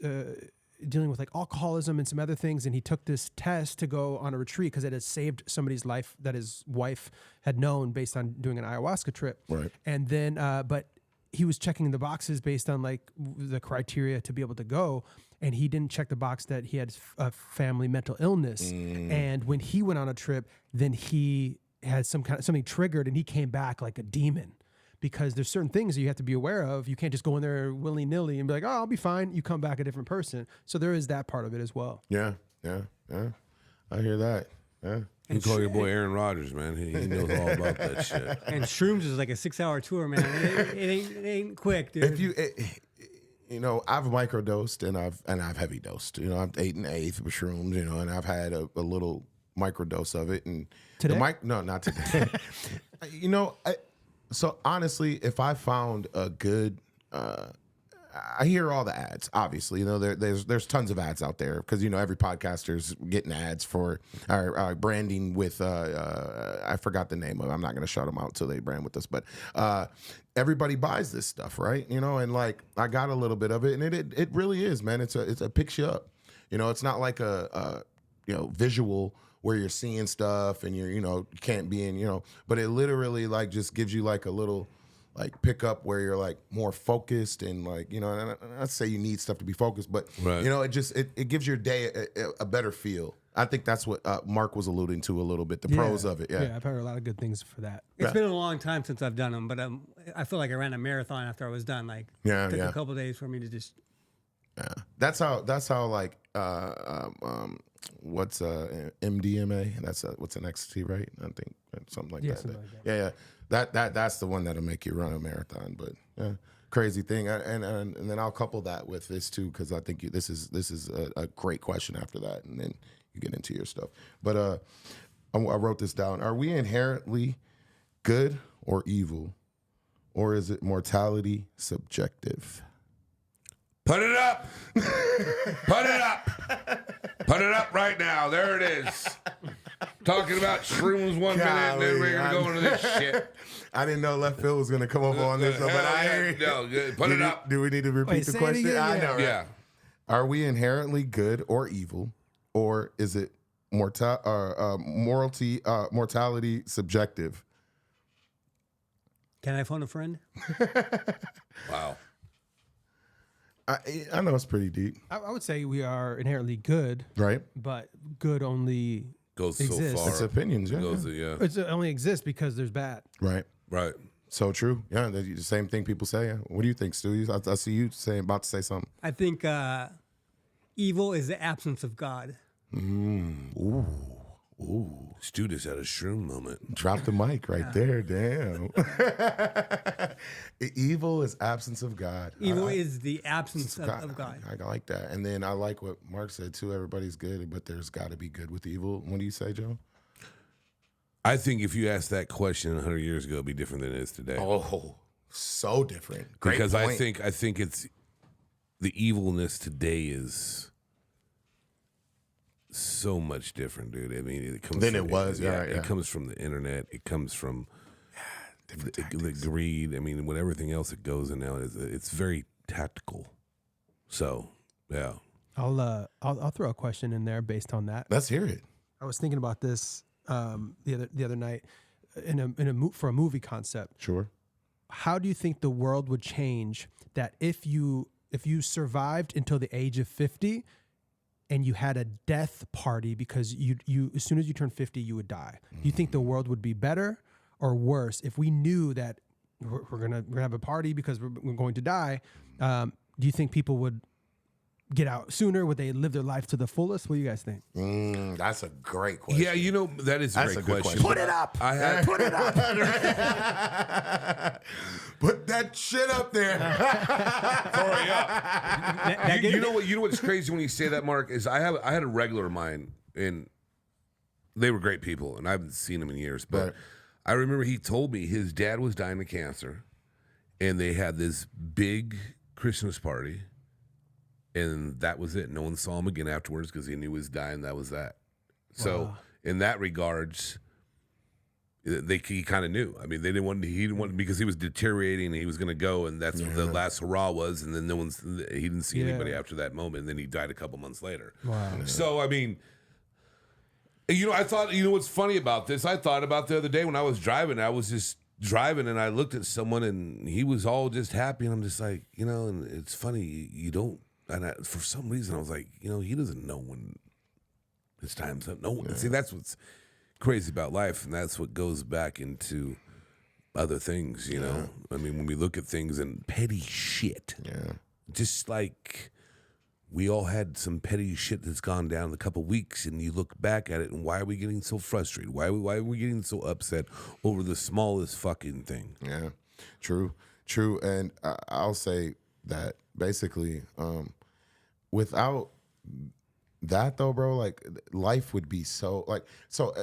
Dealing with like alcoholism and some other things, and he took this test to go on a retreat because it had saved somebody's life that his wife had known based on doing an ayahuasca trip. Right. And then, but he was checking the boxes based on like the criteria to be able to go, and he didn't check the box that he had a family mental illness. And when he went on a trip, then he had something triggered, and he came back like a demon. Because there's certain things that you have to be aware of. You can't just go in there willy-nilly and be like, oh, I'll be fine. You come back a different person. So there is that part of it as well. Yeah. I hear that. Yeah. You call your boy Aaron Rodgers, man. He knows all about that shit. And shrooms is like a 6-hour tour, man. It ain't quick, dude. If you, I've microdosed and I've heavy dosed. I've ate an eighth of shrooms. And I've had a little microdose of it. And today? No, not today. So honestly, if I found a good, I hear all the ads. Obviously, there's tons of ads out there because every podcaster's getting ads for our branding with. I forgot the name of it. I'm not going to shout them out till they brand with us, but everybody buys this stuff, right? And like I got a little bit of it, and it really is, man. It picks you up. It's not like a visual where you're seeing stuff and you can't be in, but it literally like just gives you like a little like pickup where you're like more focused and like, and I'd say you need stuff to be focused, but right. It gives your day a better feel. I think that's what Mark was alluding to a little bit, the pros of it. Yeah. I've heard a lot of good things for that. It's been a long time since I've done them, but I feel like I ran a marathon after I was done. Like, it took a couple days for me to just. Yeah, that's how like what's MDMA? That's what's an ecstasy, right? I think something like that. Something like that. Yeah. That's the one that'll make you run a marathon. But crazy thing, and then I'll couple that with this too because I think this is a great question after that, and then you get into your stuff. But I wrote this down. Are we inherently good or evil, or is it mortality subjective? Put it up. Put it up. Put it up right now. There it is. Talking about shrooms one minute, and then we're going to go into this shit. I didn't know left field was going to come up on this, but I hear you. No, put it up. Do we need to repeat the question? I know, right? Yeah. Are we inherently good or evil, or is it mortality subjective? Can I phone a friend? Wow. I know it's pretty deep. I would say we are inherently good, right? But good only goes exists. so far. It's opinions, yeah. It only exists because there's bad. Right. So true. Yeah, the same thing people say. What do you think, Stu? I see you about to say something. I think evil is the absence of God. Ooh. Stu just had a shroom moment. Drop the mic right there. Damn. Evil is absence of God. Evil is the absence of God. I like that. And then I like what Mark said too. Everybody's good, but there's got to be good with evil. What do you say, Joe? I think if you asked that question 100 years ago, it'd be different than it is today. Oh, so different. Great because point. I think it's the evilness today is so much different, dude. I mean, it comes than from it was. It comes from the internet. It comes from the greed. I mean, with everything else that goes in now, it's very tactical. So, yeah. I'll throw a question in there based on that. Let's hear it. I was thinking about this the other night for a movie concept. Sure. How do you think the world would change that if you survived until the age of 50 and you had a death party because you as soon as you turn 50 you would die? Do you think the world would be better or worse if we knew that we're gonna have a party because we're going to die? Do you think people would get out sooner? Would they live their life to the fullest? What do you guys think? That's a great question. Yeah, that is a great question. Put it up. Put it up. Put that shit up there. Sorry, yeah. You know what's crazy when you say that, Mark, is I had a regular of mine, and they were great people, and I haven't seen them in years. But Right. I remember he told me his dad was dying of cancer, and they had this big Christmas party. And that was it. No one saw him again afterwards because he knew he was dying. That was that. So in that regards, he kind of knew. I mean, he didn't want because he was deteriorating and he was going to go, and that's what the last hurrah was. And then he didn't see anybody after that moment. And then he died a couple months later. Wow. So I mean, I thought, what's funny about this? I thought about the other day when I was driving. I was just driving and I looked at someone and he was all just happy, and I'm just like, and it's funny you don't. And for some reason, I was like, he doesn't know when his time's up. No one. See, that's what's crazy about life, and that's what goes back into other things, you know? I mean, when we look at things and petty shit, just like we all had some petty shit that's gone down in a couple weeks, and you look back at it, and why are we getting so frustrated? Why are we getting so upset over the smallest fucking thing? Yeah, true. And I'll say that basically, without that though, bro, like life would be so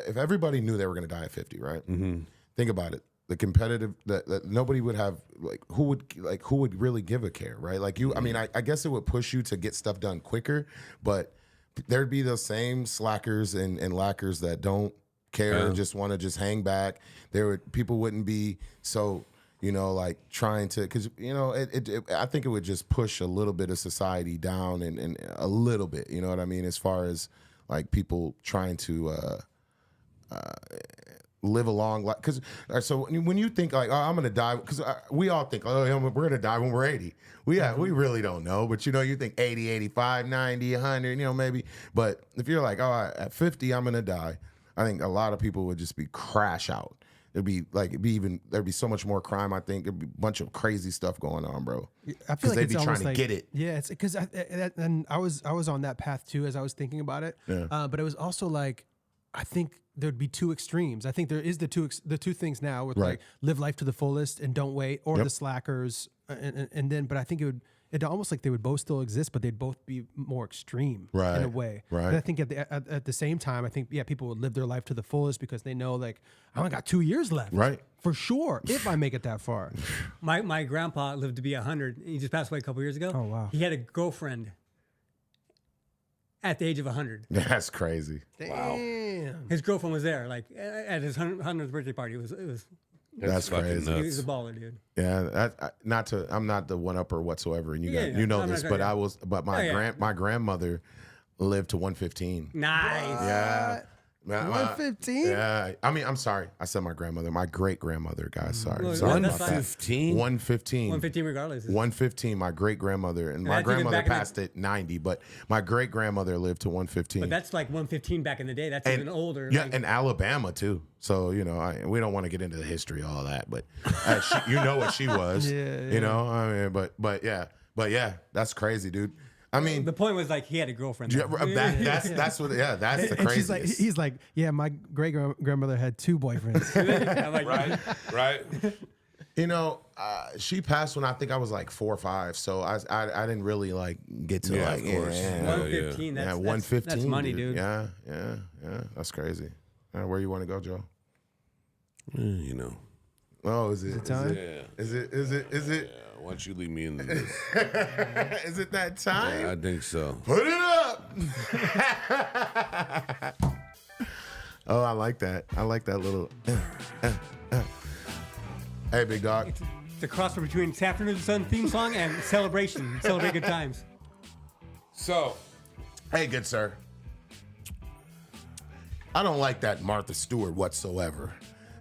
if everybody knew they were gonna die at 50, right? Mm-hmm. Think about it. The competitive that nobody would have, like who would really give a care, right? Like you, I mean, I guess it would push you to get stuff done quicker, but there'd be those same slackers and lackers that don't care and just want to just hang back. People wouldn't be so, you know, like trying to, because you know, I think it would just push a little bit of society down and a little bit, you know what I mean, as far as like people trying to live a long life. Because so when you think like, oh, I'm gonna die, because we all think, oh, we're gonna die when we're 80. We really don't know, but you know, you think 80, 85, 90, 100, you know, maybe. But if you're like, oh, at 50 I'm gonna die, I think a lot of people would just be crash out. There'd be so much more crime. I think there'd be a bunch of crazy stuff going on, bro. I feel like they'd it's be trying almost to get it. Yeah, it's because and I was on that path too as I was thinking about it. Yeah. But it was also like, I think there'd be two extremes. I think there is the two things now with like live life to the fullest and don't wait, or the slackers, and then. But I think it almost like they would both still exist, but they'd both be more extreme in a way. Right. And I think at the same time, I think people would live their life to the fullest because they know like I only got 2 years left. Right. For sure, if I make it that far. My grandpa lived to be 100. He just passed away a couple years ago. Oh wow. He had a girlfriend at the age of 100. That's crazy. Damn. His girlfriend was there, like at his 100th birthday party. It was. That's crazy. He was a baller, dude. Yeah, I'm not the one upper whatsoever, and you know this, but my grandmother lived to 115. Nice. Yeah. 115? Yeah. I mean, I'm sorry. I said my grandmother. My great grandmother, guys. Sorry. Well, Sorry that's about fine. that. 15? 115. 115 regardless. 115. My great grandmother, and my that's even grandmother back in the- passed at 90, but my great grandmother lived to 115. But that's like 115 back in the day. That's even older. Yeah, like, and Alabama too. So you know, we don't want to get into the history of all that, but you know what she was. Yeah. You know, I mean, but yeah, that's crazy, dude. I mean, the point was like he had a girlfriend. that's what. Yeah, that's the And craziest. he's like, yeah, my great grandmother had 2 boyfriends. I'm like, Right? You know, she passed when I think I was like 4 or 5, so I didn't really like get to Yeah, like of course. 115. yeah, That's 115. That's money, dude. Yeah, that's crazy. Where you want to go, Joe? You know. Oh, is it time? Yeah. Is it? Yeah, why don't you leave me in this? Is it that time? Yeah, I think so. Put it up. Oh, I like that. I like that little. Hey, big dog. It's a crossover between Saturday the Sun theme song and Celebration. Celebrate good times. So, Hey, good sir. I don't like that Martha Stewart whatsoever.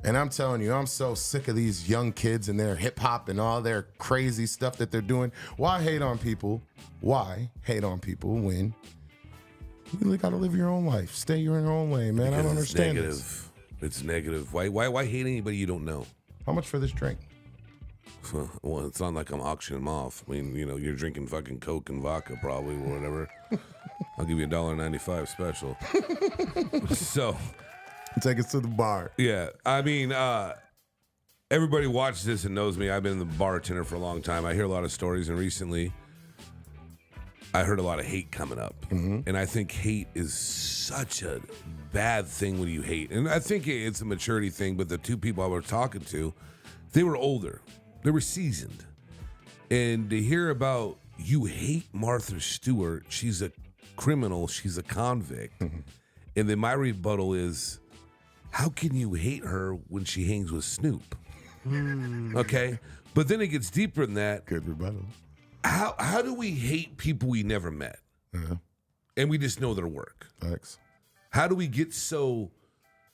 And I'm telling you, I'm so sick of these young kids and their hip hop and all their crazy stuff that they're doing. Why hate on people? Why hate on people when you really got to live your own life? Stay your own way, man. I don't understand negative. this. It's negative. Why hate anybody you don't know? How much for this drink? Well, it's not like I'm auctioning them off. I mean, you know, you're drinking fucking Coke and vodka probably or whatever. I'll give you $1.95 special. So, Take us to the bar. yeah, I mean, everybody watches this and knows me. I've been the bartender for a long time. I hear a lot of stories, and recently I heard a lot of hate coming up. And I think hate is such a bad thing when you hate. And I think it's a maturity thing, but the two people I was talking to, they were older. They were seasoned. And to hear about you hate Martha Stewart, she's a criminal, she's a convict. And then my rebuttal is, how can you hate her when she hangs with Snoop? Okay? But then it gets deeper than that. Good rebuttal. How do we hate people we never met? And we just know their work? Thanks. How do we get so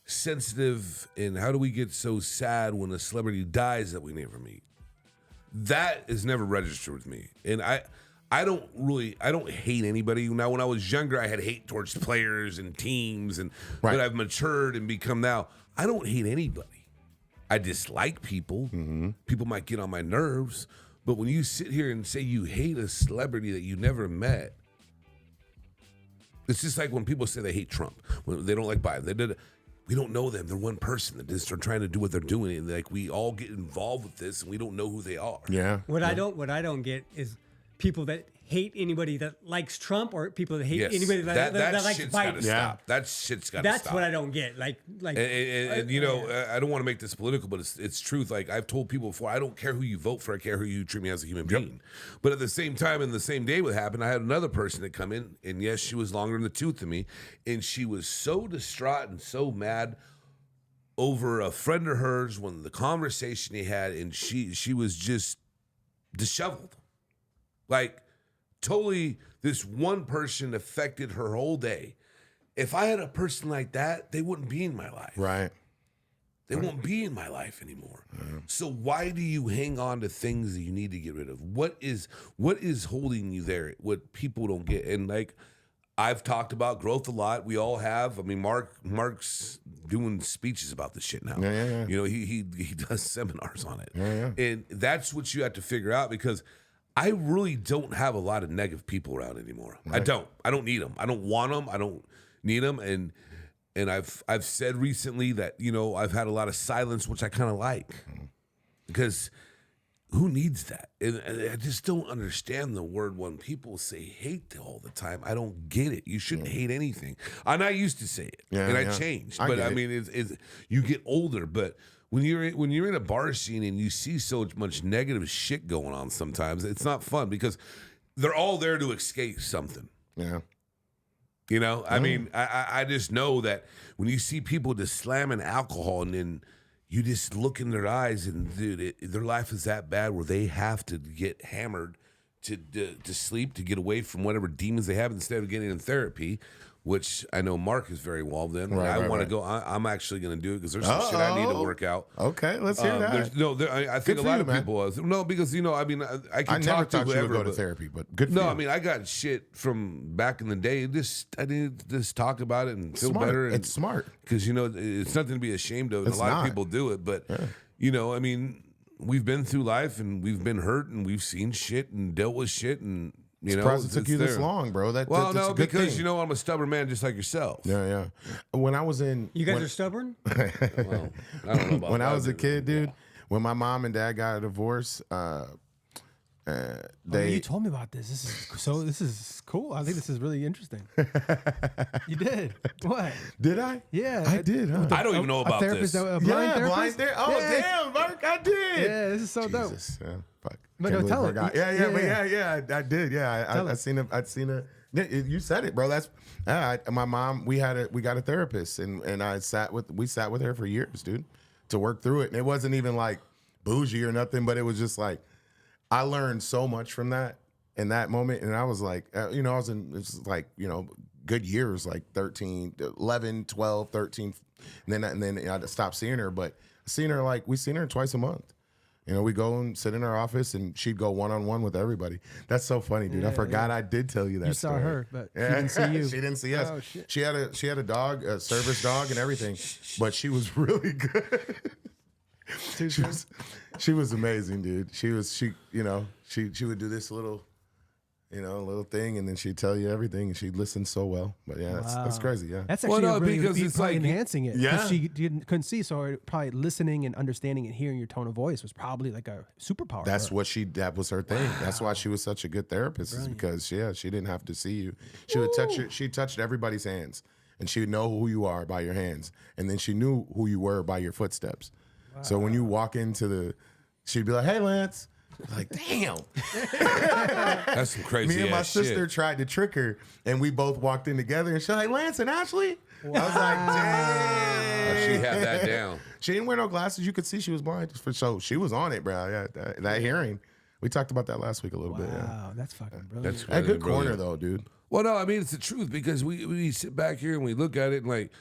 sensitive and how do we get so sad when a celebrity dies that we never meet? That is never registered with me. And I don't hate anybody. Now, when I was younger, I had hate towards players and teams, but I've matured and become now. I don't hate anybody. I dislike people. People might get on my nerves, but when you sit here and say you hate a celebrity that you never met, it's just like when people say they hate Trump, when they don't like Biden. We don't know them. They're one person that just are trying to do what they're doing, and like we all get involved with this, and we don't know who they are. Yeah. What I don't get is people that hate anybody that likes Trump, or people that hate anybody that likes shit's Biden. Gotta stop. That shit's got to stop. That's what I don't get. And you know, I don't want to make this political, but it's truth. Like I've told people before, I don't care who you vote for. I care who you treat me as a human being. But at the same time, in the same day what happened, I had another person that come in, and yes, she was longer in the tooth than me, and she was so distraught and so mad over a friend of hers when the conversation he had, and she was just disheveled. Like, totally, this one person affected her whole day. If I had a person like that, they wouldn't be in my life. Right. They won't be in my life anymore. So why do you hang on to things that you need to get rid of? What is holding you there? What people don't get. And like, I've talked about growth a lot. We all have. I mean, Mark's doing speeches about this shit now. Yeah. You know, he does seminars on it. And that's what you have to figure out, because I really don't have a lot of negative people around anymore. Right. I don't need them. I don't want them. I don't need them. And I've said recently that, you know, I've had a lot of silence, which I kind of like, because who needs that? And I just don't understand the word when people say hate all the time. I don't get it. You shouldn't hate anything. And I used to say it, and I changed. But I mean, it's you get older. But when you're in a bar scene and you see so much negative shit going on, sometimes it's not fun, because they're all there to escape something. Yeah. You know, I mean, I just know that when you see people just slamming alcohol, and then you just look in their eyes, and dude, their life is that bad where they have to get hammered to sleep, to get away from whatever demons they have, instead of getting in therapy, which I know Mark is very involved in. Right, I want to go. I'm actually going to do it, because there's some shit I need to work out. Okay, let's hear that. I think a lot of people because you know, I mean, I can never talk to thought you whoever. would go to therapy, but good for you. No, I mean, I got shit from back in the day. I need to just talk about it and feel better. And, it's smart, because you know, it's nothing to be ashamed of. And a lot of people do it, but you know, I mean, we've been through life, and we've been hurt, and we've seen shit and dealt with shit, and you know, surprised it took you this long, bro. That's no, a good because thing. you know, I'm a stubborn man, just like yourself. Yeah. When I was in, You guys are stubborn? Well, I don't know about when I that, was a kid, dude, when my mom and dad got a divorce, you told me about this. This is cool. I think this is really interesting. You did what? Did I? Yeah, I did. Huh? I don't even know about this. A blind therapist. Blind therapist. Oh, damn, Mark, I did. Yeah, this is so Jesus, yeah, fuck. But no, tell it. Yeah, I did. Yeah, I seen it. I'd seen it. You said it, bro. That's my mom. We got a therapist, and we sat with her for years, dude, to work through it. And it wasn't even like bougie or nothing, but it was just like I learned so much from that in that moment. And I was like, you know, it's like, you know, good years, like 11, 12, 13. And then I stopped seeing her, but we seen her twice a month. You know, we go and sit in her office, and she'd go one-on-one with everybody. That's so funny, dude. I forgot I did tell you that. You saw her, but she didn't see you. She didn't see us. Oh, shit. She had a dog, a service dog, and everything. But she was really good. She was amazing, dude. She would do this little thing, and then she'd tell you everything, and she'd listen so well. But yeah, that's crazy. Yeah, that's actually because it's probably like enhancing it. Yeah, she couldn't see, so probably listening and understanding and hearing your tone of voice was probably like a superpower. That was her thing. Wow. That's why she was such a good therapist. Is because she didn't have to see you. She would touch you. She touched everybody's hands, and she would know who you are by your hands, and then she knew who you were by your footsteps. Wow. So when you walk into she'd be like, "Hey, Lance." Like, damn. That's some crazy. Me and my shit. sister tried to trick her, and we both walked in together, and she's like, "Lance and Ashley." Wow. I was like, damn. She had that down. She didn't wear no glasses. You could see she was blind. So she was on it, bro. Yeah, that hearing. We talked about that last week a little bit. Yeah. Wow, that's fucking brilliant. That's a good brilliant. corner, though, dude. Well, no, I mean, it's the truth, because we sit back here and we look at it, and like,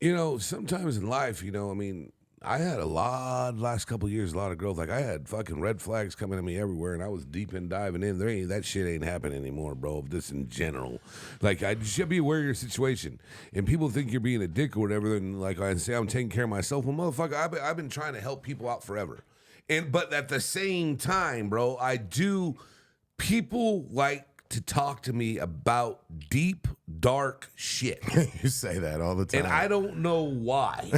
you know, sometimes in life, you know, I mean, I had a lot last couple of years, a lot of growth. Like I had fucking red flags coming at me everywhere, and I was deep in diving in. That shit ain't happening anymore, bro. Just in general, like I should be aware of your situation. And people think you're being a dick or whatever, and like I say, I'm taking care of myself. Well, motherfucker, I've been trying to help people out forever, but at the same time, bro, people like to talk to me about deep, dark shit. You say that all the time. And I don't know why.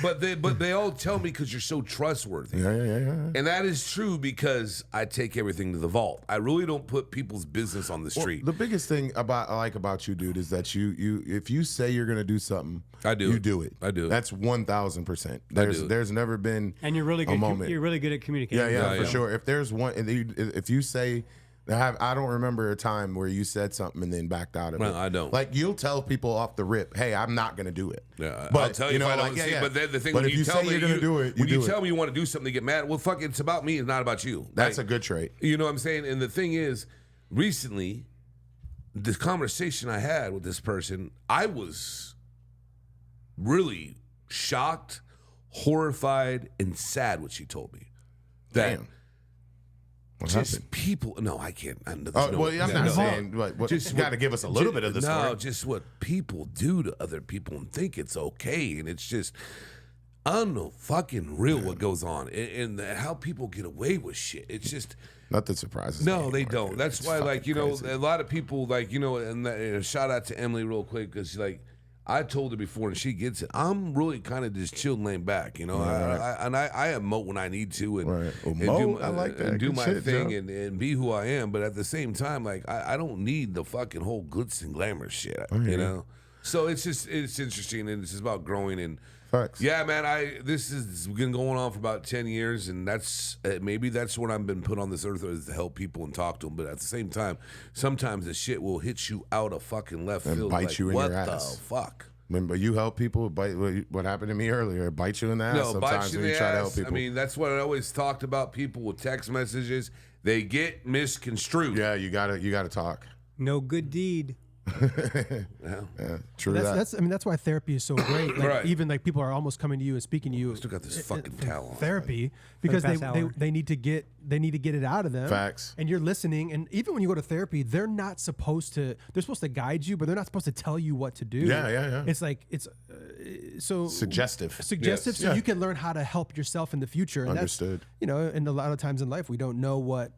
But they all tell me because you're so trustworthy. Yeah. And that is true because I take everything to the vault. I really don't put people's business on the street. The biggest thing I like about you, dude, is that you if you say you're gonna do something, I do. You do it. I do. That's 1,000%. I do. There's never been And you're really good. a moment. You're really good at communicating. Yeah, for sure. If there's one, if you say. I don't remember a time where you said something and then backed out of it. No, I don't. Like you'll tell people off the rip, "Hey, I'm not going to do it." Yeah, but I'll tell you, if I don't see. But then the thing, when you tell me you're going to do it, when you tell me you want to do something, to get mad. Well, fuck, it's about me. It's not about you. That's a good trait. You know what I'm saying? And the thing is, recently, this conversation I had with this person, I was really shocked, horrified, and sad what she told me. That Damn. What just happened? people. No, I can't. I'm not saying. But you got to give us a little bit of the story. No, just what people do to other people and think it's okay, and it's just fucking real what goes on, and how people get away with shit. It's just nothing surprises me. No, they anymore, don't. dude. That's It's why, like, crazy. a lot of people, like, and a shout out to Emily real quick because, like, I told her before, and she gets it. I'm really kind of just chilling, laying back, I emote when I need to, and I like that. and do Good my shit, thing, Joe. and be who I am. But at the same time, like, I don't need the fucking whole glitz and glamour shit, So it's interesting, and it's just about growing and. Facts. Yeah, man. This has been going on for about 10 years, and that's maybe that's what I've been put on this earth is to help people and talk to them. But at the same time, sometimes the shit will hit you out of fucking left And field, bite like, you in what your the ass. fuck? Remember, you help people. What happened to me earlier? Bite you in the ass. No, bite sometimes you in when the you try to ass. help people. I mean, that's what I always talked about. People with text messages, they get misconstrued. yeah, you gotta talk. No good deed. Yeah, true. That's why therapy is so great. Like, Right. even like people are almost coming to you and speaking to you. Still got this fucking from towel on. therapy because past hour. they need to get it out of them. Facts. And you're listening. And even when you go to therapy, they're supposed to guide you, but they're not supposed to tell you what to do. Yeah. It's like so Suggestive. Yes. so Yeah. you can learn how to help yourself in the future. And Understood. That's, and a lot of times in life we don't know what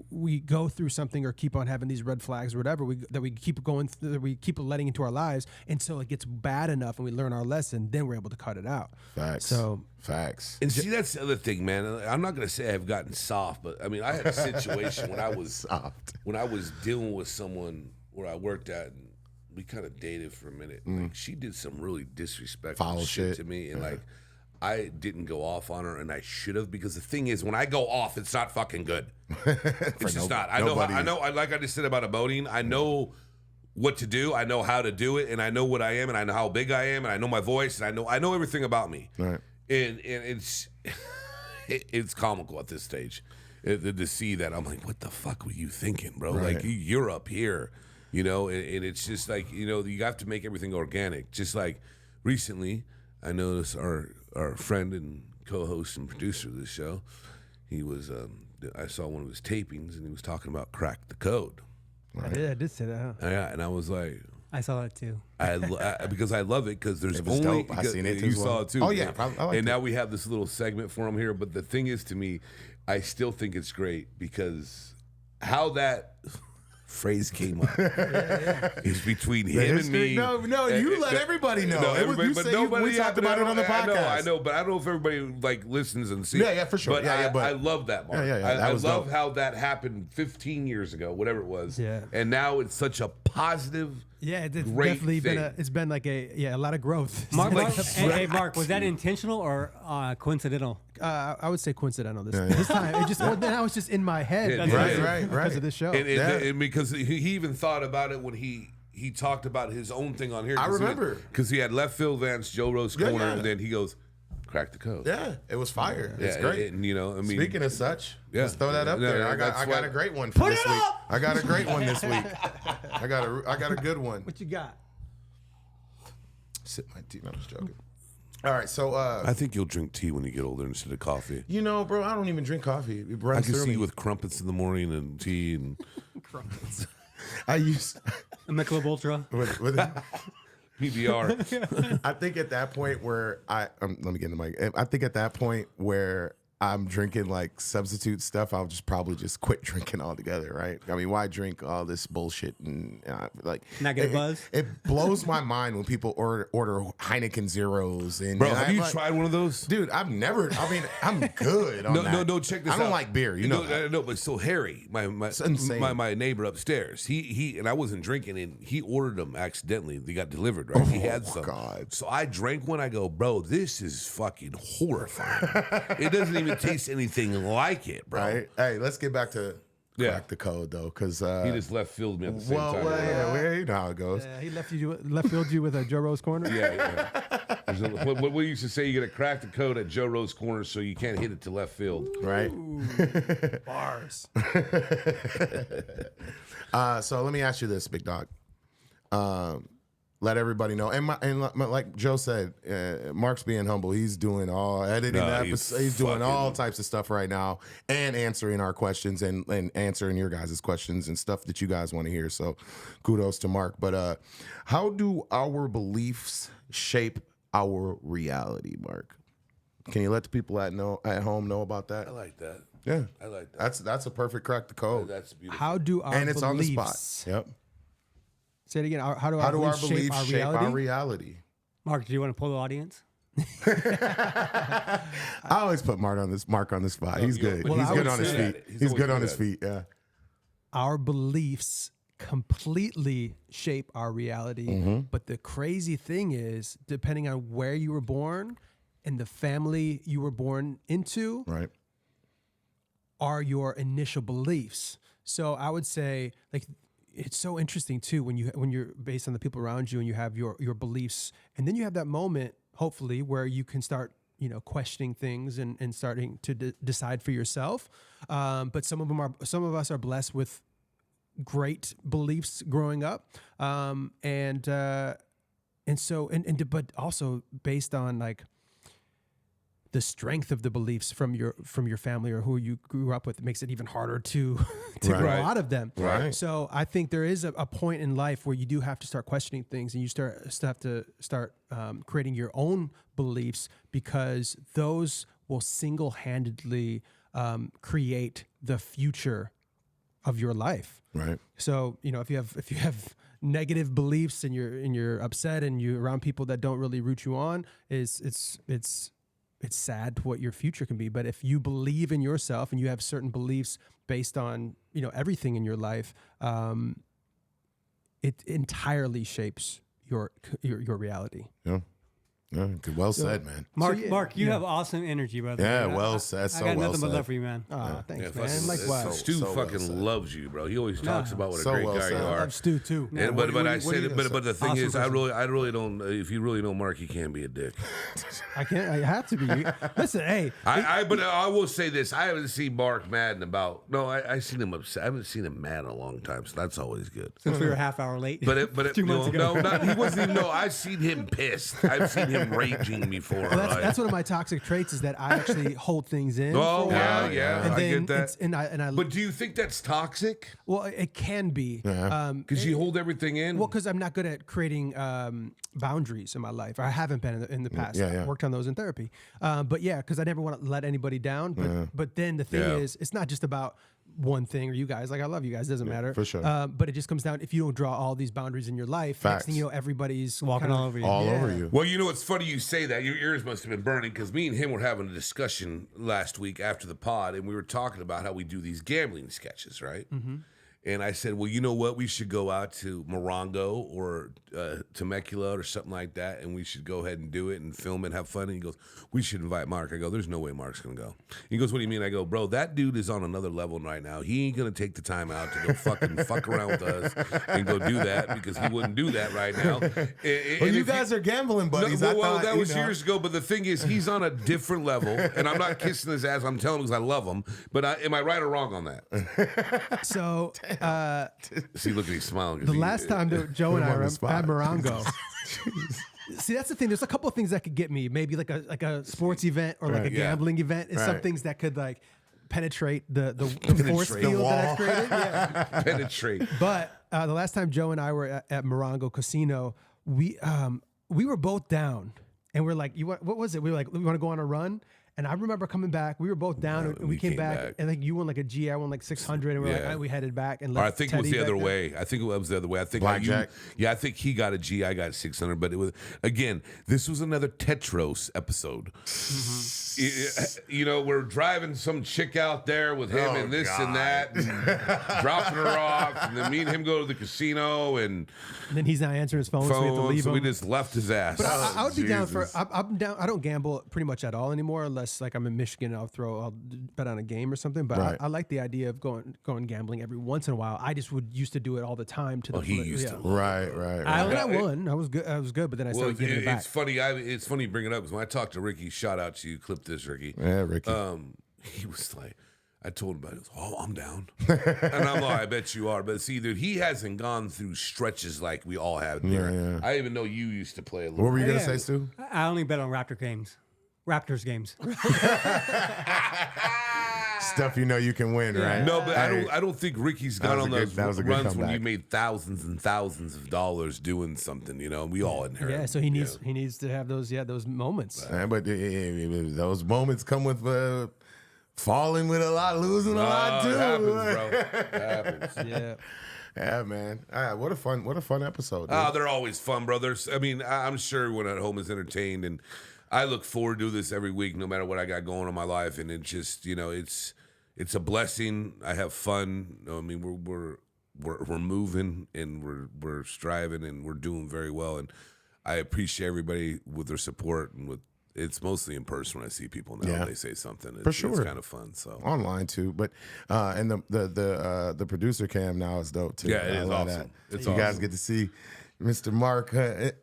we go through something or keep on having these red flags or whatever that we keep going through, that we keep letting into our lives until it gets bad enough and we learn our lesson, then we're able to cut it out. Facts. So Facts. And see, that's the other thing, man. I'm not gonna say I've gotten soft, but I mean, I had a situation when I was Soft. when I was dealing with someone where I worked at, and we kind of dated for a minute. Like, she did some really disrespectful Foul shit. to me, and like, I didn't go off on her, and I should have, because the thing is, when I go off, it's not fucking good. It's just not. I know. Like I just said about emoting, I know what to do. I know how to do it, and I know what I am, and I know how big I am, and I know my voice, and I know everything about me. Right. And it's it's comical at this stage to see that. I'm like, what the fuck were you thinking, bro? Right. Like, you're up here, and it's just like, you have to make everything organic. Just like recently, I noticed our friend and co-host and producer of this show, he was I saw one of his tapings, and he was talking about Crack the Code. I did say that. Huh? Yeah, and I was like, I saw that too. because I love it, because there's It was only dope. I seen it too you as well. saw it too. Oh, yeah, I liked and it. now we have this little segment for him here. But the thing is, to me, I still think it's great because how that phrase came up is between him and me. No, you let everybody know. We talked about it on the podcast. I know, but I don't know if everybody like listens and sees. Yeah, for sure. But I love that, Mark. Yeah. I That was love dope. how that happened 15 years ago, whatever it was. Yeah. And now it's such a positive. Yeah, it's Great definitely thing. been like a lot of growth. Hey, Mark, was that intentional or coincidental? I would say coincidental this time. It just now it's just in my head. Yeah, right. Because of this show. And because he even thought about it when he talked about his own thing on here. I remember. Because he had Left Field Vance, Joe Rose Yeah, Corner, yeah. and then he goes, Crack the Code. Yeah, it was fire. It's Yeah, great. and, I mean, Speaking of such, Yeah. let's throw that up No, there. no, I that's got why- a great one for this week. I got a great one this week. I got a good one. What you got? Sip my tea. No, I'm just joking. All right, so I think you'll drink tea when you get older instead of coffee. you know, bro, I don't even drink coffee. It I runs can through see me. you with crumpets in the morning and tea and Crumpets. I use A Michelob Ultra. with PBR. I think at that point where let me get in the mic. I think at that point where I'm drinking like substitute stuff, I'll probably quit drinking altogether, right? I mean, why drink all this bullshit and like Not get a buzz? It blows my mind when people order Heineken Zeros and Bro, and have I'm you like, tried one of those? Dude, I've never. I mean, I'm good on that. No, check this out. I don't like beer, you know. No, but so Harry, my insane. my neighbor upstairs, he and I wasn't drinking, and he ordered them accidentally. They got delivered, right? He had some. God. So I drank one. I go, bro, this is fucking horrifying. It doesn't even taste anything like it, bro. Right? Hey, let's get back to Yeah. crack the code though, because He just left field me at the same time. yeah, you know how it goes. He left field you with a Joe Rose corner. Yeah. What we used to say, you got to crack the code at Joe Rose corner so you can't hit it to left field. Right. Bars. So let me ask you this, big dog. Let everybody know, and like Joe said, Mark's being humble. He's doing all editing the episode. He's doing all types of stuff right now, and answering our questions and answering your guys' questions and stuff that you guys want to hear. So, kudos to Mark. But how do our beliefs shape our reality, Mark? Can you let the people at home know about that? I like that. Yeah, I like that. That's a perfect crack the code. That's beautiful. How do our and it's beliefs, on the spot. Yep. Say it again. How do How our do our beliefs beliefs shape our reality? Mark, do you want to pull the audience? I always put Mark on the spot. He's good. Well, He's I good would on his say feet. that. He's He's always good on good his at it. feet. Yeah. Our beliefs completely shape our reality. But the crazy thing is, depending on where you were born and the family you were born into, Right. are your initial beliefs. So I would say, like, it's so interesting too when you're based on the people around you and you have your beliefs, and then you have that moment, hopefully, where you can start questioning things and starting to decide for yourself. But some of us are blessed with great beliefs growing up, but also based on like the strength of the beliefs from your family or who you grew up with, it makes it even harder to grow out of them. Right. So I think there is a point in life where you do have to start questioning things, and you have to start creating your own beliefs, because those will single-handedly create the future of your life. Right. So if you have negative beliefs and you're upset and you're around people that don't really root you on, it's sad what your future can be. But if you believe in yourself and you have certain beliefs based on everything in your life, it entirely shapes your reality. Yeah. Yeah. Good. Well said, man. Mark, you have awesome energy, brother. Yeah. I- Well I- said. So I got well nothing but said. love for you, man. Oh, thanks, Yeah, man. fucking- Likewise. Stu So well fucking said. loves you, bro. He always talks about what a So great well guy said. you I are. love Stu too. And, what but I are said you it. gonna But the thing Awesome is, I really don't. If you really know Mark, he can't be a dick. I can't. I have to be. Listen, hey. But I will say this: I haven't seen Mark mad in about. No, I seen him upset. I haven't seen him mad in a long time, so that's always good. Since we were a half hour late. But 2 months ago. he wasn't even. No, I've seen him pissed. I've seen him raging before. Well, right? that's one of my toxic traits, is that I actually hold things in. Oh for a while, yeah, and I then get that. it's- and I But do you think that's toxic? well, it can be. Because you hold everything in. Well, because I'm not good at creating boundaries in my life. I haven't been in the past. I worked on those in therapy. But yeah, because I never want to let anybody down. But then the thing is, it's not just about one thing, or you guys. Like, I love you guys. Doesn't matter. for sure. But it just comes down, if you don't draw all these boundaries in your life, next thing you know, everybody's Walking kinda- all over you. All over you. Well, it's funny you say that. Your ears must have been burning, because me and him were having a discussion last week after the pod, and we were talking about how we do these gambling sketches, right? Mm-hmm. And I said, well, you know what? We should go out to Morongo or Temecula or something like that, and we should go ahead and do it and film it and have fun. And he goes, we should invite Mark. I go, there's no way Mark's going to go. He goes, what do you mean? I go, bro, that dude is on another level right now. He ain't going to take the time out to go fucking fuck around with us and go do that, because he wouldn't do that right now. Well, you guys are gambling buddies. No, I well, thought, that was you know. years ago, but the thing is, he's on a different level, and I'm not kissing his ass. I'm telling him because I love him. But am I right or wrong on that? So See, look at he's smiling. the last time that Joe and I on were the spot. at Morongo, See, that's the thing. There's a couple of things that could get me. Maybe like a sports event or like a gambling event, and some things that could like penetrate the force field that I've created. Yeah. Penetrate. But the last time Joe and I were at Morongo Casino, we were both down, and we're like, what was it? We were like, we want to go on a run. And I remember coming back. We were both down, and we came back. And like you won like a G, I won like 600, and we're like, all right, we headed back. And I think it was the other way. I think it was the other way. I think Blackjack. I think he got a G, I got 600. But it was again. This was another Tetros episode. You know, we're driving some chick out there with him and this and that, and dropping her off, and then me and him go to the casino, and then he's not answering his phone, so we have to leave him. We just left his ass. But I would be down for. I'm down. I don't gamble pretty much at all anymore, unless like I'm in Michigan, I'll bet on a game or something. But I like the idea of going gambling every once in a while. I just used to do it all the time. He used to. Right. I won. I was good. But then I started getting it back. It's funny. It's funny you bring it up because when I talked to Ricky, shout out to you, clip this, Ricky. Yeah, Ricky. He was like, I told him about it. I'm down. And I'm like, I bet you are. But see, dude, he hasn't gone through stretches like we all have there. Yeah. I even know you used to play a little. What were you going to say, Stu? I only bet on Raptors games. Stuff you know you can win, right? No, but I don't think Ricky's gone on those runs when you comeback. made thousands and thousands of dollars doing something, you know, and we all inherit. Yeah, so he needs to have those moments. But those moments come with falling with a lot, losing a lot too. It happens, bro. It happens. Yeah. Yeah, man. What a fun episode. Dude. Oh, they're always fun, brothers. I mean, I'm sure everyone at home is entertained, and I look forward to this every week, no matter what I got going in my life. And it just, you know, it's a blessing. I have fun. I mean, we're moving and we're striving and we're doing very well. And I appreciate everybody with their support and it's mostly in person when I see people now. Yeah. They say something. For sure. It's kind of fun. So online too, but and the producer cam now is dope too. Yeah, it is awesome. That. It's you awesome. guy get to see Mr. Mark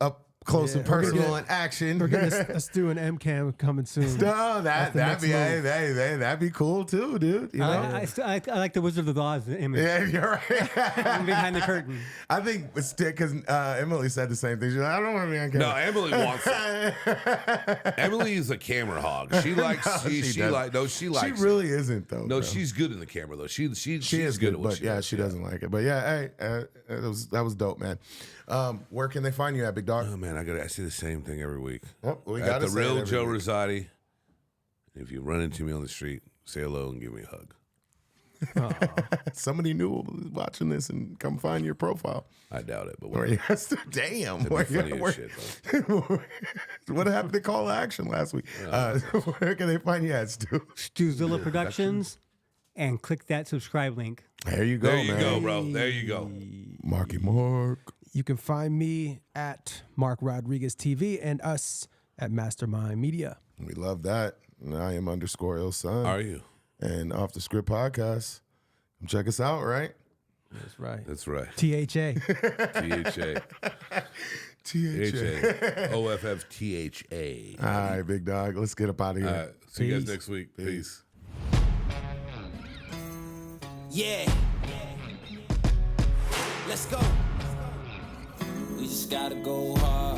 up close and personal in action. We're let's do an M cam coming soon. No, that'd be cool too, dude. You know? I like the Wizard of Oz image. Yeah, you're right. I'm behind the curtain. I think because Emily said the same thing. She's like, I don't want to be on camera. No, Emily wants it. Emily is a camera hog. She likes. She likes. She really isn't though. No, bro. she's good in the camera though. She is good at what but she yeah, does. she doesn't like it. But yeah, hey, that was dope, man. Where can they find you at, Big Dog? Oh man, I say the same thing every week. Well, we At gotta the say it real every Joe week. Rosati. If you run into me on the street, say hello and give me a hug. Somebody new was watching this and come find your profile. I doubt it, but Or whatever. yes, damn. That'd be funny as shit, though. What happened to call to action last week? Where can they find you at, Stu? Stuzilla Productions, and click that subscribe link. There you go, There you man. go, bro. There you go. Marky Mark. You can find me at Mark Rodriguez TV and us at Mastermind Media. We love that. And I am _IllSon. Are you? And Off the Script Podcast. Come check us out, right? That's right. That's right. THA. THA. THA. OFFTHA. All right, Big Dog. Let's get up out of here. See you guys Peace. next week. Peace. Yeah. Let's go. We just gotta go hard.